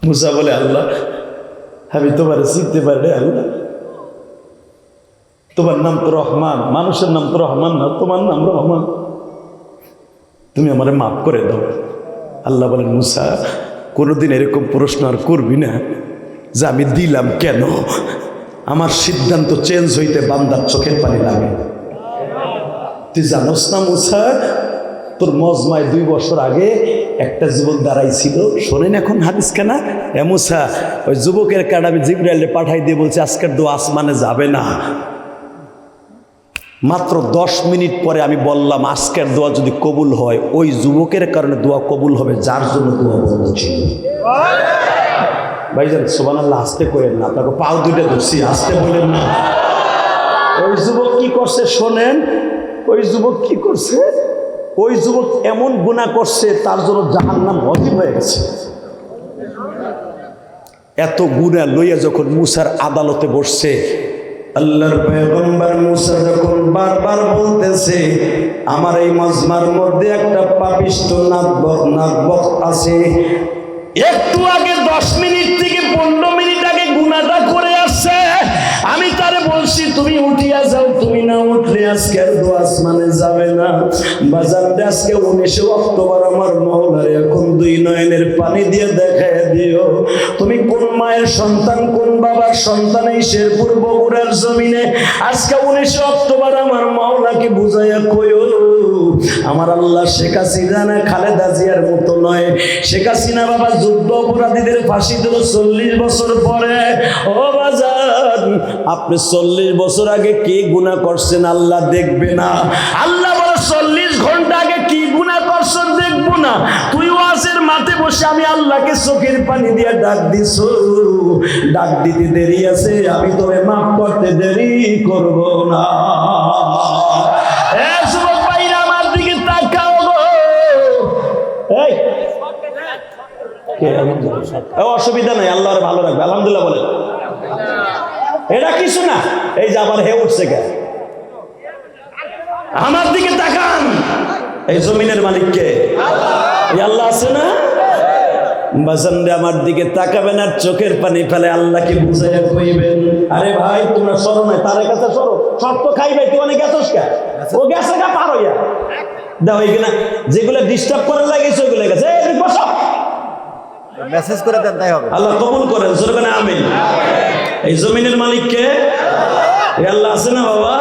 A: মুসা বলে, আল্লাহ আমি তোমার চিনতে পারি আল্লাহ, তোমার নাম তো রহমান, মানুষের নাম তো রহমান না, তোমার নাম রহমান, তুমি আমারে মাফ করে দাও। আল্লাহ বলেন, মুসা কোনোদিন এরকম প্রশ্ন আর করবি না, যে আমি দিলাম কেন? আমার সিদ্ধান্ত চেঞ্জ হইতে বান্দার চোখের পানি লাগে। তুই জানোস না মুসা, তোর মজমায় 2 বছর আগে একটা যুবক দাঁড়াইছিল, শোনেন এখন হাদিস কেনা। এ মুসা, ওই যুবকের কার্ড আমি জিবরাইলে পাঠাই দিয়ে বলছি আজকের দোয়া আসমানে যাবে না। মাত্র 10 মিনিট পরে আমি বললাম আজকের দোয়া যদি কবুল হয়, ওই যুবকের কারণে দোয়া কবুল হবে যার জন্য দোয়া বন্ধ ছিল। ভাইজান সুবহানাল্লাহ, আস্তে করেন না, আপনাকে পাও 2টা ধরছি, আস্তে বলেন না। ওই যুবক কি করছে শোনেন, ওই যুবক কি করছে, ওই যুবক এমন গুনাহ করছে তার জন্য জাহান্নাম ওয়াজিব হয়ে গেছে। এত গুনাহ লইয়া যখন মুসার আদালতে বসছে, আল্লাহর পয়গম্বর মুসা যখন বারবার বলতেছে আমার এই মজমার মধ্যে একটা পাপিষ্ট নাগবক আছে, একটু আগে 10 মিনিট থেকে 15 মিনিট আগে গুনাহটা করে আসছে, আমি তারে বলছি তুমি উঠিয়া যাও, তুমি না উঠলে আজকের দোয়া আসমানে যাবে না। বাজার আজকে 19 অক্টোবর আমার মওলার এখন 2 নয়নের পানি দিয়ে দেখায় দিও তুমি কোন মায়ের সন্তান, কোন বাবার সন্তান। এই শেরপুর বগুড়ার জমিনে আজকে 19 অক্টোবর আমার মওলাকে বুঝাইয়া কইও আমার আল্লাহ শেখ হাসিনা না খালেদা জিয়ার মতো নয়। শেখ হাসিনা বাবা যুদ্ধ অপরাধীদের ফাঁসি দিল 40 বছর পরে। ও বাজার, আপনি 40 বছর আগে কি গুনাহ করছেন আল্লাহ দেখবে না? আল্লাহ বলে 40 ঘন্টা আগে কি গুনাহ করছেন দেখবো না? তুই ওয়াজের মাঠে বসে আমি আল্লাহকে চোখের পানি দিয়ে ডাক দিছ, ডাক দিতে দেরি আছে, আমি তোরে মাফ করতে দেরি করব না। অসুবিধা নাই, আল্লাহর ভালো রাখবে, আলহামদুলিল্লাহ বলে। এটা কিছু না, এই যে আবার হে উঠছে কে? আমার দিকে তাকান, এই জমিনের মালিক কে? আল্লাহ আছে না? বাজানরে আমার দিকে তাকাবেন আর চোখের পানি ফেলে আল্লাহকে বুঝাইয়া কইবেন আরে ভাই তোমরা সরো না, তার কাছে সরো, সব তো খাইবে, তুই অনেক গেছস কে? ও গেছে গা পার হইয়া দাও এইখানে, যেগুলো ডিস্টার্ব করার লাগিয়েছে ওইগুলো গেছে। এই বসো, মেসেজ করে দেন, তাই হবে। আল্লাহ কবুল করেন, জোরে আমিন। এই জমিনের মালিক কে? আল্লাহ আছে না বাবা?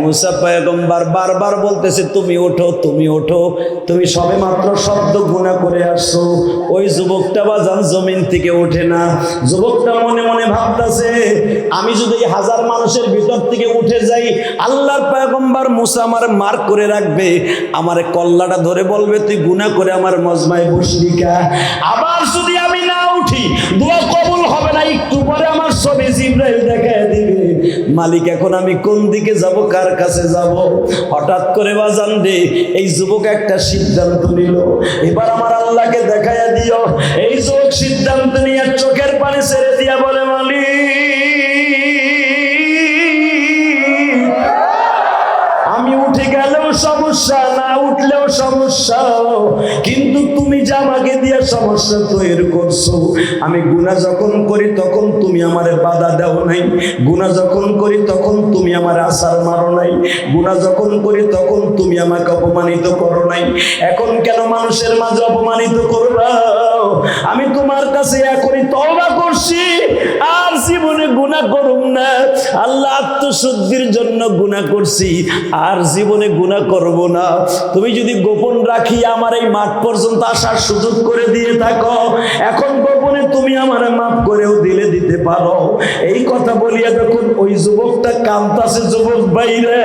A: মুসা পয়গম্বর বারবার বলতেছে তুমি ওঠো, তুমি ওঠো, তুমি সবে মাত্র শব্দ গুনাহ করে আসছো। ওই যুবকটা বাজান জমিন থেকে ওঠে না। যুবকটা মনে মনে ভাবতেছে আমি যদি 1000 মানুষের ভিতর থেকে উঠে যাই, আল্লাহর পয়গম্বর মুসা আমার মার করে রাখবে, আমার কল্লাটা ধরে বলবে তুই গুনাহ করে আমার মজমায় বসলি কা। আবার যদি আমি না উঠি দোয়া কবুল হবে না। একটু পরে আমার ছবি জিবরাইল দেখায় দিবে, মালিক এখন আমি কোন দিকে যাব, কার কাছে যাব? হঠাৎ করে বাজান রে এই যুবক একটা সিদ্ধান্ত নিল, এবার আমার আল্লাহকে দেখাইয়া দিও। এই যুবক সিদ্ধান্ত নিয়ে চোখের পানি ছেড়ে দিয়া বলে মালিক আমি উঠে গেলেও সমস্যা, না উঠলেও সমস্যা, কিন্তু তুমি যে আমাকে দিয়ে সমস্যা তৈরি করছো। আমি গুনাহ যখন করি তখন তুমি আমারে বাধা দাও নাই, গুনাহ যখন করি তখন তুমি আমার আসার মারো নাই, গুনাহ যখন করি তখন তুমি আমাকে অপমানিত করো নাই। এখন কেন মানুষের মাঝে অপমানিত করবা? আমি তোমার কাছে এখনই তওবা করছি, আর জীবনে গুনাহ করুম না। আল্লাহ আত্মশুদ্ধির জন্য গুনাহ করছি, আর জীবনে গুনাহ করব না। তুমি যদি গোপন রাখি আমার এই মাঠ পর্যন্ত আসার সুযোগ করে দিয়ে থাকো, এখন গোপনে তুমি আমারে মাফ করেও দিতে পারো। এই কথা বলিয়া যখন ওই যুবকটা কাঁদতেছে, যুবক বাইরে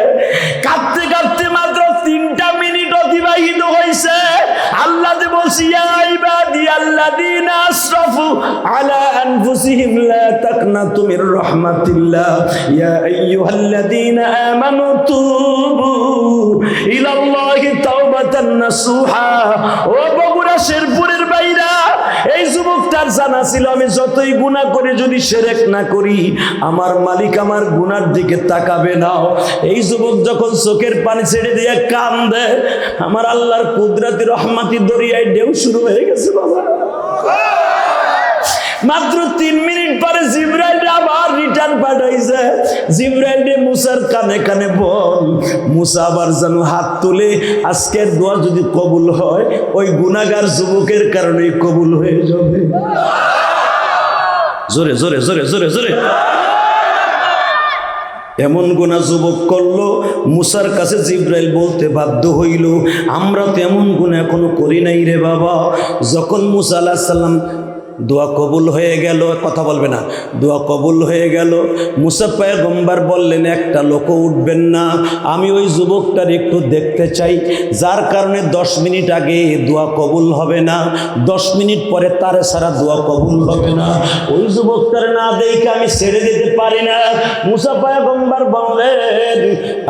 A: কাঁদতে কাঁদতে মাত্র 3টা মিনিট অতিবাহিত হয়েছে। আল্লাহ যে বলছি ইয়া ইবাদি আল্লাযীনা আসরাফু আলা আনফুসিহিম লা তাকনাতু মির রাহমাতিল্লাহ ইয়া আইয়ুহাল্লাযীনা আমানু তুবু ইলাল্লাহি তাওবাতান নাসুহা। ও বগুড়া শেরপুরের বাইরা, এই যুবকটার জানা ছিল আমি যতই গুনাহ করে যদি শিরক না করি আমার মালিক আমার গুনার দিকে তাকাবে না। এই যুবক যখন চোখের পানি ছেড়ে দিয়ে কান্দে, আমার আল্লাহর কুদরতি রহমতি দরিয়ায় ঢেউ শুরু হয়ে গেছে বাবা। মাত্র 3 মিনিট পরে জিবরাইল আবার রিটার্ন পাঠাইছে। জিবরাইল মুসার কানে কানে বল, মুসা আবার যেন হাত তুলে আজকের দোয়া যদি কবুল হয় ওই গুনাহগার যুবকের কারণে কবুল হয়ে যাবে। জোরে জোরে জোরে জোরে জোরে। এমন গুনাহ যুবক করলো, মুসার কাছে জিবরাইল বলতে বাধ্য হইল, আমরা তো এমন গুনাহ এখনো করি নাই রে বাবা। যখন মুসা আলাইহিস সালাম দোয়া কবুল হয়ে গেল, কথা বলবে না, দোয়া কবুল হয়ে গেল, মুসা পয়গম্বর বললেন একটা লোকও উঠবেন না, আমি ওই যুবকটার একটু দেখতে চাই, যার কারণে 10 মিনিট আগে দোয়া কবুল হবে না, 10 মিনিট পরে তারে সারা দোয়া কবুল হবে না, ওই যুবকটার না দেখে আমি ছেড়ে দিতে পারি না। মুসা পয়গম্বর বললেন,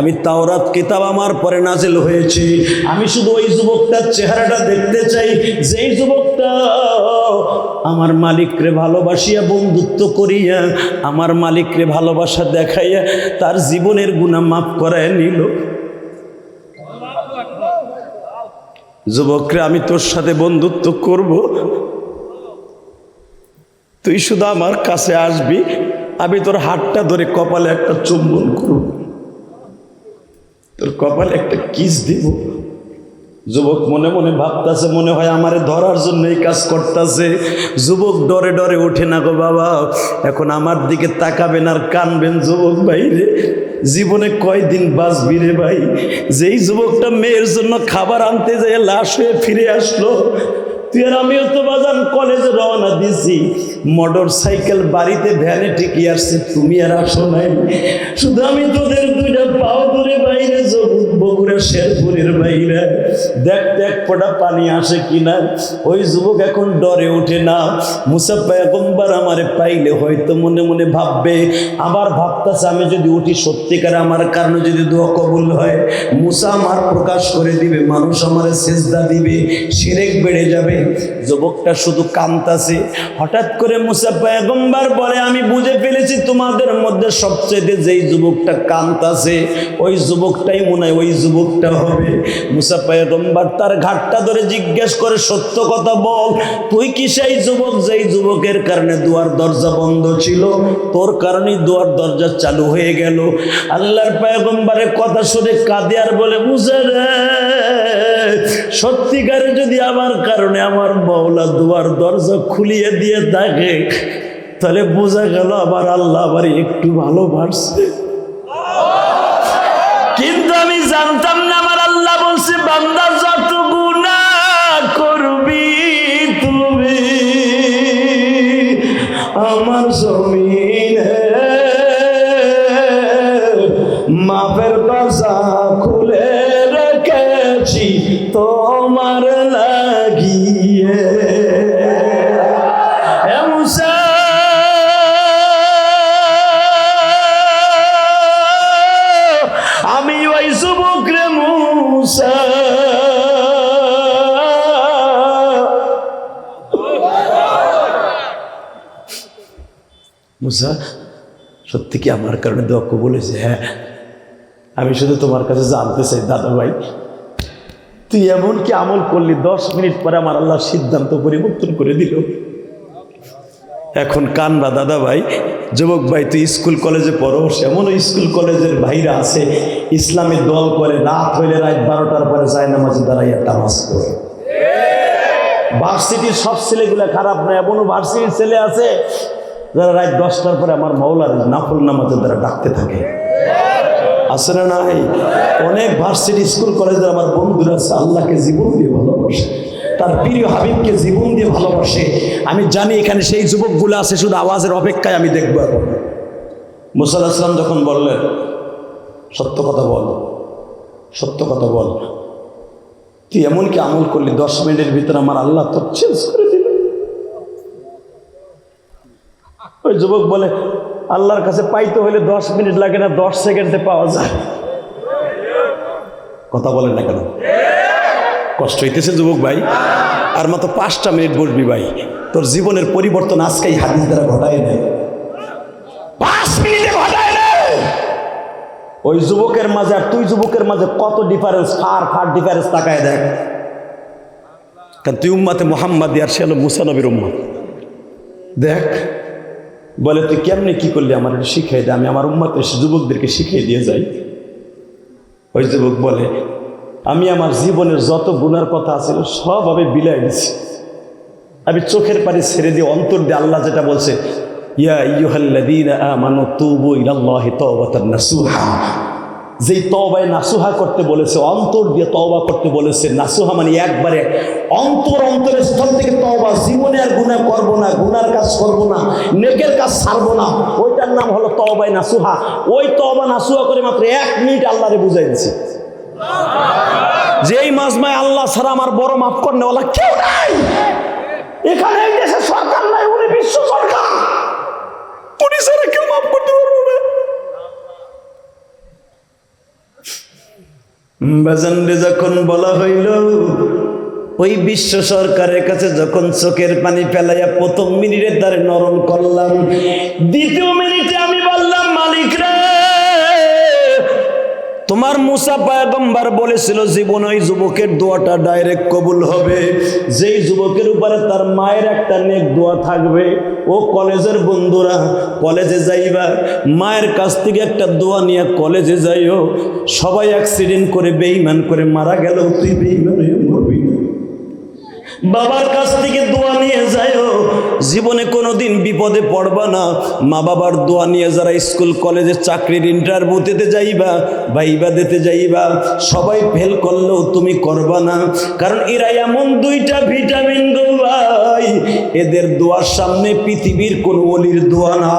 A: আমি তাওরাত কিতাব আমার পরে নাজিল হয়েছে, আমি শুধু ওই যুবকটার চেহারাটা দেখতে চাই, যেই যুবকটা আমার মালিকরে ভালোবাসিয়া বন্ধুত্ব করিয়া আমার মালিকরে ভালোবাসা দেখাইয়া তার জীবনের গুনাহ মাফ করায় নিল। যুবকরে, আমি তোর সাথে বন্ধুত্ব করব, তুই শুধু আমার কাছে আসবি, আমি তোর হাতটা ধরে কপালে একটা চুম্বন করব, তোর কপালে একটা কিস দিব। যুবক মনে মনে ভাবতেছে, মনে হয় আমারে ধরার জন্য এই কাজ করতেছে। যুবক ডরে ডরে ওঠে না গো বাবা, এখন আমার দিকে তাকাবেন আর কানবেন। যুবক ভাই রে, জীবনে কয়দিন বাঁচবি রে ভাই? যেই যুবকটা মেয়ের জন্য খাবার আনতে যেয়ে লাশ হয়ে ফিরে আসলো, তুই আর আমিও তো বাজান কলেজে রওনা দিছি, মোটর সাইকেল বাড়িতে ভ্যানে ঠিকই আসছে, তুমি আর আসো নাই। শুধু আমি তোদের দুইটা পাও ধরে বাইরে বগুড়া শেরপুরের বাইরে দেখতে এক ফোঁটা পানি আসে কিনা। ওই যুবক এখন ডরে ওঠে না। মুসা পয়গম্বর আমারে পাইলে হয়তো মনে মনে ভাববে, আবার ভাবতেছে আমি যদি উঠি সত্যিকার আমার কারণে যদি দোয়া কবুল হয়, মুসা আমার প্রকাশ করে দিবে, মানুষ আমারে সেজদা দিবে, শিরক বেড়ে যাবে। যুবকটা শুধু কাঁদতাছে। হঠাৎ করে মুসা পয়গম্বর বলে, আমি বুঝে ফেলেছি তোমাদের মধ্যে সবচেয়ে যেই যুবকটা কাঁদতাছে ওই যুবকটাই মনে হয় ওই যুবকটা হবে। মুসা পয়গম্বর তার ঘাটটা ধরে জিজ্ঞেস করে, সত্য কথা বল, তুই কি সেই যুবক যেই যুবকের কারণে দুয়ার দরজা বন্ধ ছিল, তোর কারণেই দুয়ার দরজা চালু হয়ে গেল? আল্লাহর পয়গম্বরের কথা শুনে কাঁদে আর বলে, মুসা রে, সত্যিকারে যদি আমার কারণে আমার মাওলা দুয়ার দরজা খুলিয়ে দিয়ে থাকে, তাহলে বোঝা গেল আমার আল্লাহ আবার একটু ভালোবাসছে। কিন্তু আমি জানতাম না আমার আল্লাহ বলছে, বান্দা যত গুনাহ করবি তুমি আমার জমিনে মাফের দরজা খুলে রেখেছি তোমার লাগিয়ে। মুসা, আমি ওই যুবক রে মুসা, মুসা সত্যি কি আমার কারণে দোয়া কবুল হয়েছে? হ্যাঁ, আমি শুধু তোমার কাছে জানতে চাই দাদা ভাই, তুই এমন কি আমল করলি 10 মিনিট পরে আমার আল্লাহ সিদ্ধান্ত পরিবর্তন করে দিল। এখন কানবা দাদা ভাই, যুবক ভাই, তুই স্কুল কলেজে পড়ো, এমন স্কুল কলেজের ভাইরা আছে ইসলামের দল করে, রাত হইলে রাত 12টার পরে যায় নামাজে দাঁড়াইয়া নামাজ পড়ে। ভার্সিটির সব ছেলেগুলো খারাপ না, এমনও ভার্সিটির ছেলে আছে যারা রাত 10টার পরে আমার মাওলার নাফল নামাজের দ্বারা ডাকতে থাকে। আছে না নাই? অনেক ভার্সিটি স্কুল কলেজের আমার বন্ধুরা আছে, আল্লাহকে জীবন দিয়ে ভালোবাসে, তার প্রিয় হাবিবকে জীবন দিয়ে ভালোবাসে। আমি জানি এখানে সেই যুবকগুলো আছে, শুধু আওয়াজের অপেক্ষায় আমি দেখব। এখন মুসা আলাইহিস সালাম যখন বললেন, সত্য কথা বল, সত্য কথা বল, তুই এমন কি আমল করলি 10 মিনিটের ভিতরে আমার আল্লাহ তোর চেঞ্জ করে দিল? ওই যুবক বলে, আল্লাহর কাছে পাইতে হলে 10 মিনিট লাগে না, 10 সেকেন্ডে পাওয়া যায়। কথা বলেন না কেন? কষ্ট হইতেছে যুবক ভাই? আর মাত্র 5টা মিনিট বসবি ভাই, তোর জীবনের পরিবর্তন আজকেই হাদিস দ্বারা ঘটায় নেয়, 5 মিনিটে ঘটায় নেয়। ওই যুবকের মাঝে আর তুই যুবকের মাঝে কত ডিফারেন্স, ফার ডিফারেন্স তাকায় দেখ। কারণ তুই উম্মাতে মুহাম্মাদি আর সে হলো মুসা নবীর উম্মত। দেখ, বলে তুই কেমনে কি করলি আমার একটু শিখিয়ে দে, আমি আমার উম্মতের যুবকদেরকে শিখিয়ে দিয়ে যাই। ওই যুবক বলে, আমি আমার জীবনের যত গুনার কথা আছে সব আমি বিলাই দিছি, আমি চোখের পানি ছেড়ে দিয়ে অন্তর দিয়ে আল্লাহ যেটা বলছে ইয়া আইয়ুহাল্লাযীনা আমানু তুবু ইলাল্লাহি তাওবাতান নাসুহা। যেই তওবায় নাসুহা করতে বলেছে, অন্তর দিয়ে তওবা করতে বলেছে। নাসুহা মানে একবারে অন্তরের স্থল থেকে তওবা, জীবনে আর গুনাহ করব না, গুনার কাজ করব না, নেকের কাজ ছাড়ব না, ওইটার নাম হলো তওবায় নাসুহা। ওই তওবা নাসুহা করে মাত্র 1 মিনিট আল্লাহরে বুঝাই দিয়েছে যে এই মাজমায় আল্লাহ ছাড়া আমার বড় মাফ করনেওয়ালা কেউ নাই। এখানে এই দেশে সরকার নাই, উনি বিশ্ব সরকার, উনি ছাড়া কেউ মাফ করতে পারবো না। বাজানরে যখন বলা হইল, ওই বিশ্ব সরকারের কাছে যখন চোখের পানি ফেলাইয়া প্রথম মিনিটের দ্বারে নরম করলাম, দ্বিতীয় মিনিটে আমি বললাম, মালিক রে, তোমার মুসা পয়গম্বর বলেছিল জীবন ওই যুবকের দোয়াটা ডাইরেক্ট কবুল হবে যেই যুবকের উপরে তার মায়ের একটা নেক দোয়া থাকবে। ও কলেজের বন্ধুরা, কলেজে যাইবা, মায়ের কাছ থেকে একটা দোয়া নিয়ে কলেজে যাইও। সবাই অ্যাক্সিডেন্ট করে বেঈমান করে মারা গেল, তুই বেঈমান হয়ে মরবি না। বাবার কাছ থেকে দোয়া নিয়ে যাইও, জীবনে কোনোদিন বিপদে পড়বা না। মা বাবার দোয়া নিয়ে যারা স্কুল কলেজে চাকরির ইন্টারভিউ দিতে যাইবা, ভাইবা দিতে যাইবা, সবাই ফেল করলেও তুমি করবা না, কারণ এরা এমন 2টা ভিটামিন গো ভাই, এদের দোয়ার সামনে পৃথিবীর কোন ওলির দোয়া না।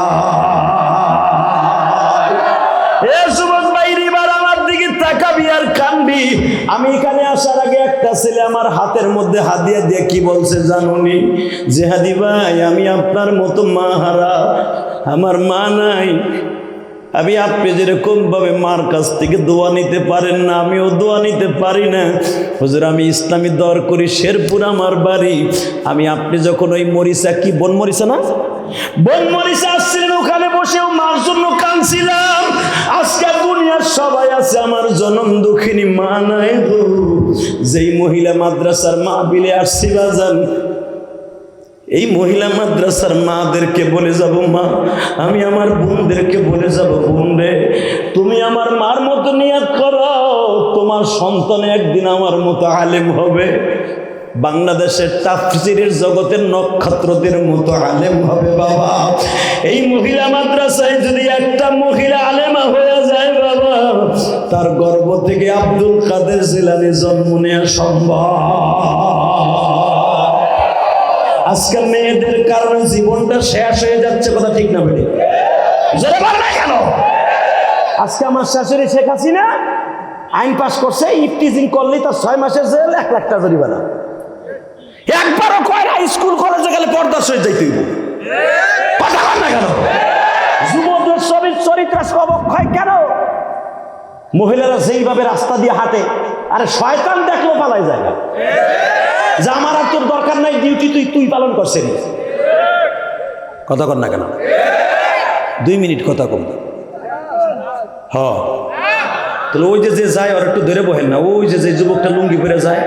A: তাকাবি আর কানবি। আমি এখানে আসার আগে একটা ছেলে আমার হাতের মধ্যে হাদিয়া দিয়ে কি বলছে জানুনি? যে হাদি ভাই, আমি আপনার মতো মা হারা, আমার মা নাই। আমি আপনি যেরকম ভাবে মার কাছ থেকে দোয়া নিতে পারেন না, আমিও দোয়া নিতে পারি না। হুজুর, আমি ইসলামী দর করি, শেরপুর আমার বাড়ি। আমি আপনি যখন ওই মরিচা, কি বন মরিচা না, বন মরিচা আসছিলেন, ওখানে বসেও মার জন্য কাঁদছিলাম। আজকে দুনিয়ার সবাই আছে, আমার জনম দুঃখিনী মা নাই গো। যেই মহিলা মাদ্রাসার মাহফিলে আসছি বাজান, এই মহিলা মাদ্রাসার মাদেরকে বলে যাব, মা, আমি আমার বোনদেরকে বলে যাব, বোন রে, তুমি আমার মার মতো নিয়ত করো, তোমার সন্তান একদিন আমার মতো আলেম হবে, বাংলাদেশের তাফসীরের জগতের নক্ষত্রদের মতো আলেম হবে। বাবা, এই মহিলা মাদ্রাসায় যদি একটা মহিলা আলেমা হয়ে যায় বাবা, তার গর্ভ থেকে আব্দুল কাদের জিলানী জন্ম নেওয়া সম্ভব। আজকাল মেয়েদের কারণে জীবনটা শেষ হয়ে যাচ্ছে, কথা ঠিক না বেড়ে জোরে বল না কেন? আজকে আমার শাশুড়ি শেখ হাসিনা আইন পাস করছে, ইফটিজিং করলেই তার 6 মাসের জেল, 1 লাখ টাকা জরিমানা। একবারও কয় না স্কুল কলেজে গেলে পর্দার সহিত যাইতে হইব, কথা বল না কেন? যুবকদের চরিত্র অবক্ষয় কেন? মহিলারা যেইভাবে রাস্তা দিয়ে হাঁটে, আরে শয়তান দেখলো পালাই যায় না, যে আমার আর তোর দরকার নাই, ডিউটি তুই পালন করছেন। কথা কর না কেন? 2 মিনিট কথা কম। হ্যাঁ, তাহলে ওই যে যায় ওর একটু ধরে বহেন না, ওই যে যুবকটা লুঙ্গি পরে যায়,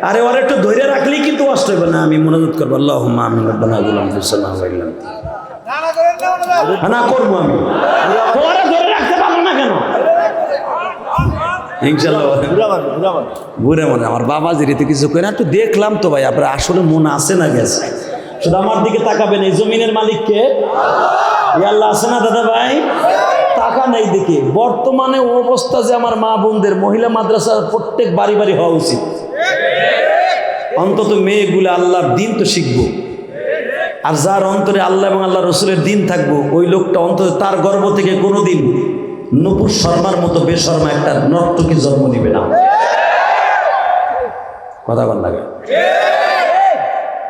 A: আরে ওর একটু ধরে রাখলেই কিন্তু কষ্ট হবে না। আমি মনোযোগ করবো, আল্লাহুম্মা আমিন, রব্বানা গুলাম ফিসাল্লাহ ওয়াইলাম না করবো আমি, ওরা ধরে রাখতে পারবো না কেন? ইনশাআল্লাহ বুড়ে মনে আমার বাবা যেতে কিছু করে না, তো দেখলাম তো ভাই, আপনার আসলে মন আছে না গেছে? শুধু আমার দিকে তাকাবেন, এই জমিনের মালিককে আল্লাহ আছে না দাদা ভাই? টাকা নেই দিকে। বর্তমানে অবস্থা যে আমার মা বোনদের মহিলা মাদ্রাসার প্রত্যেক বাড়ি বাড়ি হওয়া উচিত, অন্তত মেয়েগুলো আল্লাহর দিন তো শিখবো। আর যার অন্তরে আল্লাহ এবং আল্লাহ রসুলের দিন থাকবো, ওই লোকটা অন্তত তার গর্ভ থেকে কোনোদিন নূপুর শর্মার মতো বেশর্মা একটা নর্তকী জন্ম নিবে না। কথা বল লাগে,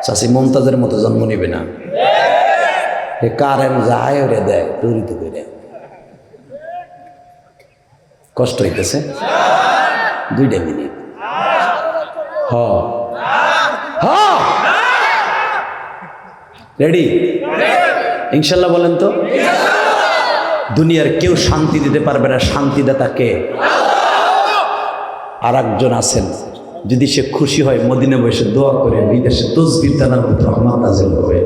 A: চাষি মমতাজের মতো জন্ম নিবে না। কারেন্ট যায় ওরে দেয় তৈরি তো করে, কষ্ট হইতেছে। 2 মিনিট। রেডি? ইনশাল্লাহ বলেন তো। দুনিয়ার কেউ শান্তি দিতে পারবে না, শান্তিদাতা কে? আর একজন আছেন, যদি সে খুশি হয় মদিনা বসে দোয়া করে বিদেশে তসবির টানার মতো রহমত নাযিল হবে।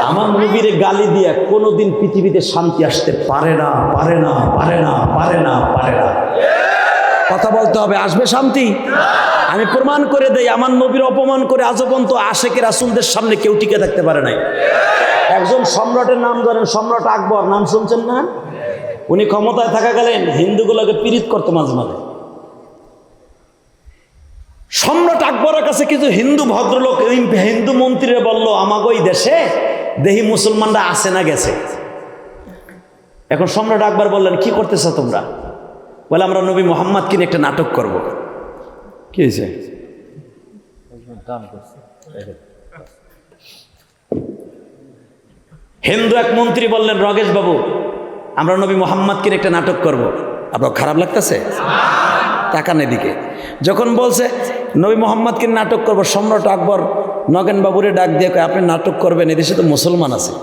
A: আমার নবীরে গালি দিয়ে কোনোদিন পৃথিবীতে শান্তি আসতে পারে না, পারে না, পারে না, পারে না, পারে না। কথা বলতে হবে, আসবে শান্তি? আমি প্রমাণ করে দেই, আমার নবীর অপমান করে আজও পর্যন্ত আশেকের রাসূলদের সামনে কেউ টিকে থাকতে পারে নাই। একজন সম্রাটের নাম ধরেন, সম্রাট আকবর, নাম শুনছেন না? উনি ক্ষমতায় থাকাকালীন হিন্দুগুলোকে পীড়িত করতো মাঝে মাঝে। সম্রাট আকবরের কাছে কিছু হিন্দু ভদ্রলোক, হিন্দু মন্ত্রীরা বলল, আমাকে ওই দেশে দেহি মুসলমানরা আসে না গেছে। এখন সম্রাট আকবর বললেন, কি করতেছ তোমরা? বলে, আমরা নবী মোহাম্মদকে নিয়ে একটা নাটক করব। কি হয়েছে? হিন্দু এক মন্ত্রী বললেন, রগেশ বাবু, আমরা নবী মোহাম্মদকে নিয়ে একটা নাটক করব। আপনার খারাপ লাগতেছে? তাকান এদিকে। যখন বলছে নবী মোহাম্মদকে নাটক করব, সম্রাট আকবর নগেন বাবুরে ডাক দিয়ে কয়, আপনি নাটক করবেন, এদেশে তো মুসলমান আছে।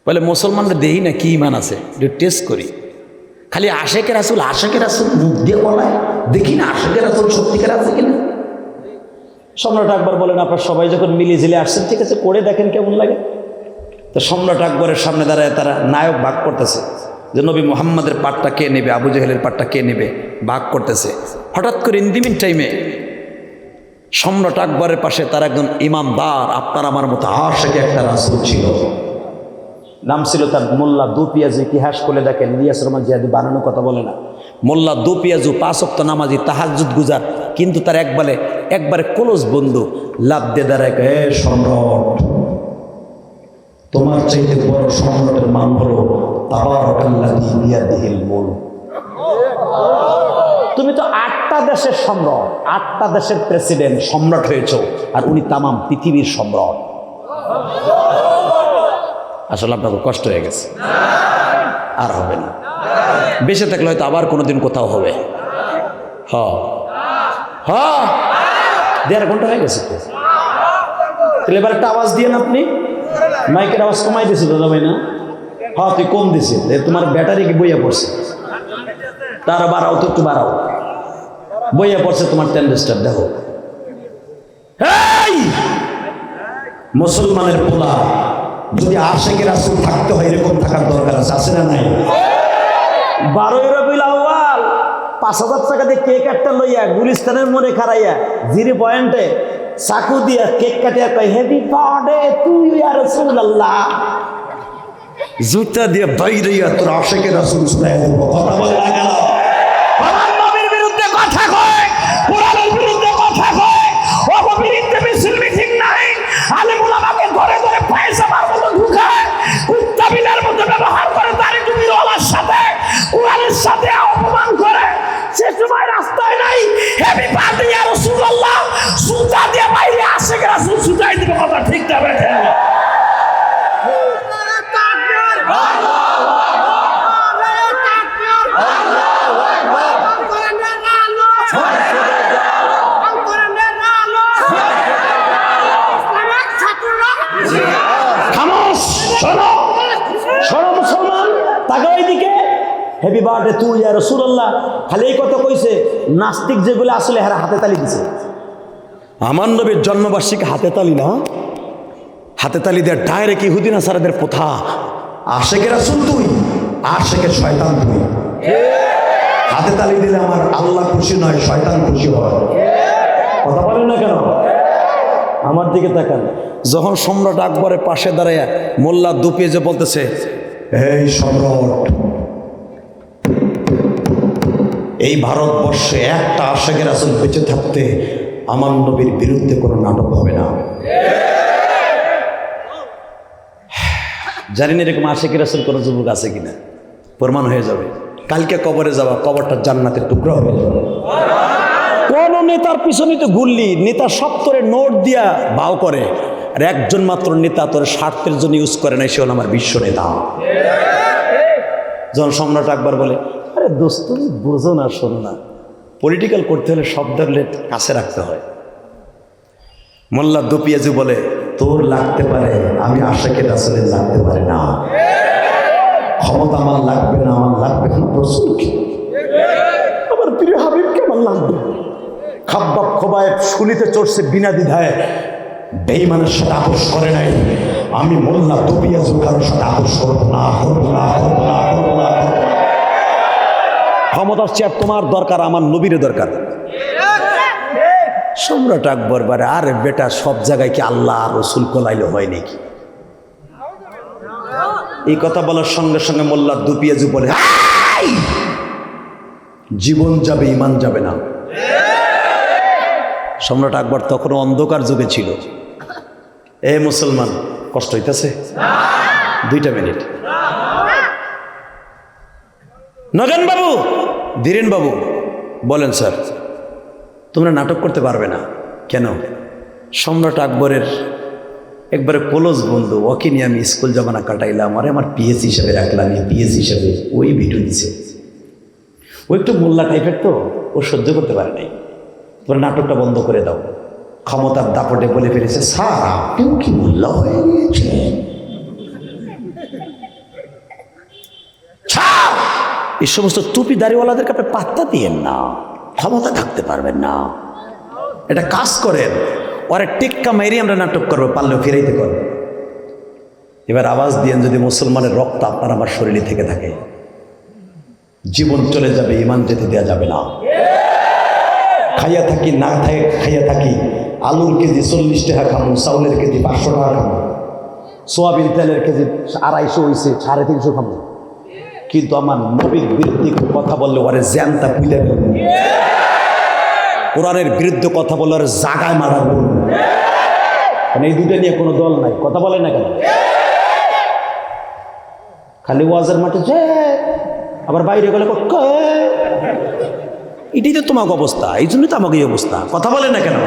A: বলে, মুসলমানরা দেই না কি ইমান আছে, একটু টেস্ট করি। খালি আশেকের রাসূল মুখ দিয়ে বলায়, দেখি না আশেকের রাসূল সত্যিকার আছে কিনা। সম্রাট আকবর বলেন, আপনার সবাই যখন মিলিঝিলে আসছেন, ঠিক আছে, করে দেখেন কেমন লাগে। তো সম্রাট আকবরের সামনে দাঁড়ায় তারা নায়ক ভাগ করতেছে, যে নবী মুহাম্মাদের পাটটা কে নেবে, আবু জেহেলের পাটটা কে নেবে, ভাগ করতেছে। হঠাৎ করে ইন্দিমিন টাইমে সম্রাট আকবরের পাশে তার একজন ইমানদার, আপনার আমার মতো আশেক একটা রাসূল ছিল, নাম ছিল তার মোল্লা দুপিয়াজু। ইতিহাস করে দেখেন, ইলিয়াস রহমান জিহাদি বানানো কথা বলে না। মোল্লা দুপিয়াজু 5 ওয়াক্ত নামাজি, তাহাজ্জুদ গুজার, কিন্তু তার একবারে ক্লোজ বন্ধু লাভ দিয়ে দাঁড়ায়, হে সম্রাট, তোমার চাইতে বড় সম্রাটের মান হলো তাবারাকাল্লাযী বিয়াদিহিল মুলক। তুমি তো 8টা দেশের সম্রাট, 8টা দেশের প্রেসিডেন্ট, সম্রাট হয়েছো, আর উনি তামাম পৃথিবীর সম্রাট। আসলে আপনার কষ্ট হয়ে গেছে, আর হবে না। বেঁচে থাকলে হয়তো আবার কোনোদিন কোথাও হবে। হ্যাঁ, 1.5 ঘন্টা হয়ে গেছে তো। তাহলে এবার একটা আওয়াজ দিয়ে না, আপনি মাইকের আওয়াজ কমাই দিয়েছিল দাদা ভাই না? হ্যাঁ, তুই কম দিছিস, তোমার ব্যাটারি কি বইয়া পড়ছে, তার বাড়াও তো, একটু বাড়াও, বইয়া পড়ছে তোমার টেন্ডেস্টার। দেখো, মুসলমানের পোলা যদি আশেকে রাসূল থাকতে হয়, এরকম থাকার দরকার আছে না নাই? 12ই রবিউল আউয়াল 5,000 টাকা দিয়ে কেক একটা লইয়া গুলিস্তানের মোড়ে খাড়াইয়া 0 পয়েন্টে চাকু দিয়া কেক কাটিয়া কয়, হ্যাপি বার্থডে টু ইউ ইয়া রাসূলুল্লাহ। জুতা দিয়ে বাইরেইয়া তোর আশেকে রাসূল শুনাইয়া দেব। কথা বলে না কেন? আমার নবীর বিরুদ্ধে কথা কয়, কোরআনের বিরুদ্ধে কথা কয়, অপবিত্র মিছিল মিটিং নাই, আলেম উলামাকে ধরে ধরে পয়সার মতো ঢুকায়, কুত্তা বিলার মতো ব্যবহার করে, দাড়ি টুপির ওয়ালার সাথে কোরআনের সাথে অপমান করে। সে সময় রাস্তায় নাই, হ্যাপি বার্থডে ইয়া রাসূলুল্লাহ, জুতা দিয়ে বাইরে আশেকে রাসূল ছুটাই দিবে। কথা ঠিক না বেঠে? হ্যাপি বার্থডে টু ইয়া রাসূলুল্লাহ, খালি এই কথা কইছে। নাস্তিক যেগুলো আসলে এরা হাতে তালি দিছে। আমার নবীর জন্মবার্ষিকী হাতে তালি না, হাতে তালি দেয় ডাইরেক্ট ইহুদি নাসারাদের প্রথা। আশেকের রাসূল তুই, আশেকের শয়তান তুই। হাতে তালি দিলে আমার আল্লাহ খুশি নয়, শয়তান খুশি হয়। কথা বলেন না কেন? আমার দিকে তাকান। যখন সম্রাট আকবরের পাশে দাঁড়ায় মোল্লা দুপিয়ে যে বলতেছে, এই সম্রাট, এই ভারতবর্ষে একটা আশেকে রাসূল বেঁচে থাকতে আমার নবীর বিরুদ্ধে কোনো নাটক হবে না। জানি না এরকম আশেকে রাসূল কোনো যুবক আছে কিনা, প্রমাণ হয়ে যাবে। কালকে কবরে যাওয়া, কবরটা জান্নাতের টুকরা হবে। কোন নেতার পিছনে তো ঘুরলি, নেতা সত্তরে নোট দিয়া ভাও করে, আর একজন মাত্র নেতা তোর স্বার্থের জন্য ইউজ করে না, সে হল আমার বিশ্ব নেতা। যখন সম্রাট আকবর বলে, আরে দোস্ত তুমি বোঝো না, শোনো না, পলিটিক্যাল করতে হলে শব্দগুলো কাছে রাখতে হয়। মোল্লা দুপিয়াজু বলে, তোর লাগতে পারে, আমি আশেকে রাসূলের লাগতে পারে না। ক্ষমতা আমার লাগবে না, আমার লাগবে না রাসূলকে, আমার প্রিয় হাবিবকে আমার লাগবে। খাব্বাব খোবায়েব শুনিতে চড়ছে বিনা দ্বিধায়, বেঈমানের সাথে আপোষ করে নাই। আমি মোল্লা দুপিয়াজু কারোর সাথে আপোষ করবো না, করবো না, করবো না, করবো না। ক্ষমতার চেয়ার তোমার দরকার, আমার নবীর দরকার। সম্রাট আকবর বারে, আরে বেটা, সব জায়গায় কি আল্লাহ আর রাসূল কোলাইলে হয় নাকি? এই কথা বলার সঙ্গে সঙ্গে মোল্লা দুপিয়াজু বলে, "এই! জীবন যাবে, ইমান যাবে না।" সম্রাট আকবর তখনও অন্ধকার যুগে ছিল। এ মুসলমান, কষ্ট হইতেছে? 2 মিনিট। নগেন বাবু, ধীরেন বাবু, বলেন স্যার। তোমরা নাটক করতে পারবে না কেন? সম্রাট আকবরের একবারে ক্লোজ বন্ধু, ওকে নিয়ে আমি স্কুল জমানা কাটাইলাম, আরে আমার পিএস হিসেবে রাখলাম, এই পিএস হিসেবে ওই ভিডিও দিছে। ও একটু মোল্লা টাইপের তো, ও সহ্য করতে পারে নাই। তোমরা নাটকটা বন্ধ করে দাও। ক্ষমতার দাপটে বলে ফেলেছে, স্যার আপনিও কি মোল্লা হয়ে গিয়েছে? এই সমস্ত টুপি দাড়িওয়ালাদেরকে আপনি পাত্তা দিয়েন না, ক্ষমতা থাকতে পারবেন না। এটা কাজ করেন, ওরা টিক্কা মেরে আমরা নাটক করবো, পারলেও ফিরাইতে করবো। এবার আওয়াজ দিয়েন, যদি মুসলমানের রক্ত আপনার আমার শরীরে থেকে থাকে, জীবন চলে যাবে, ইমান যেতে দেওয়া যাবে না। খাইয়া থাকি, না খাইয়া থাকি, আলুর কেজি 40 টাকা খামো, চাউলের কেজি 500 টাকা খামো, সোয়াবিন তেলের কেজি 250 হয়েছে, 350 খামো, কিন্তু আমার নবীর বিরুদ্ধে কথা বললে ওরে জ্যানটা পুইলে ফেলবো, কোরআনের বিরুদ্ধে কথা বললে ওরে জাগায় মারা বলবো। এই দুটো নিয়ে কোনো দল নাই, কথা বলে না কেন? খালি ওয়াজের মাঠে যে, আবার বাইরে গেলে এটাই তো তোমাকে অবস্থা, এই জন্যই তো আমাকে এই অবস্থা, কথা বলে না কেন?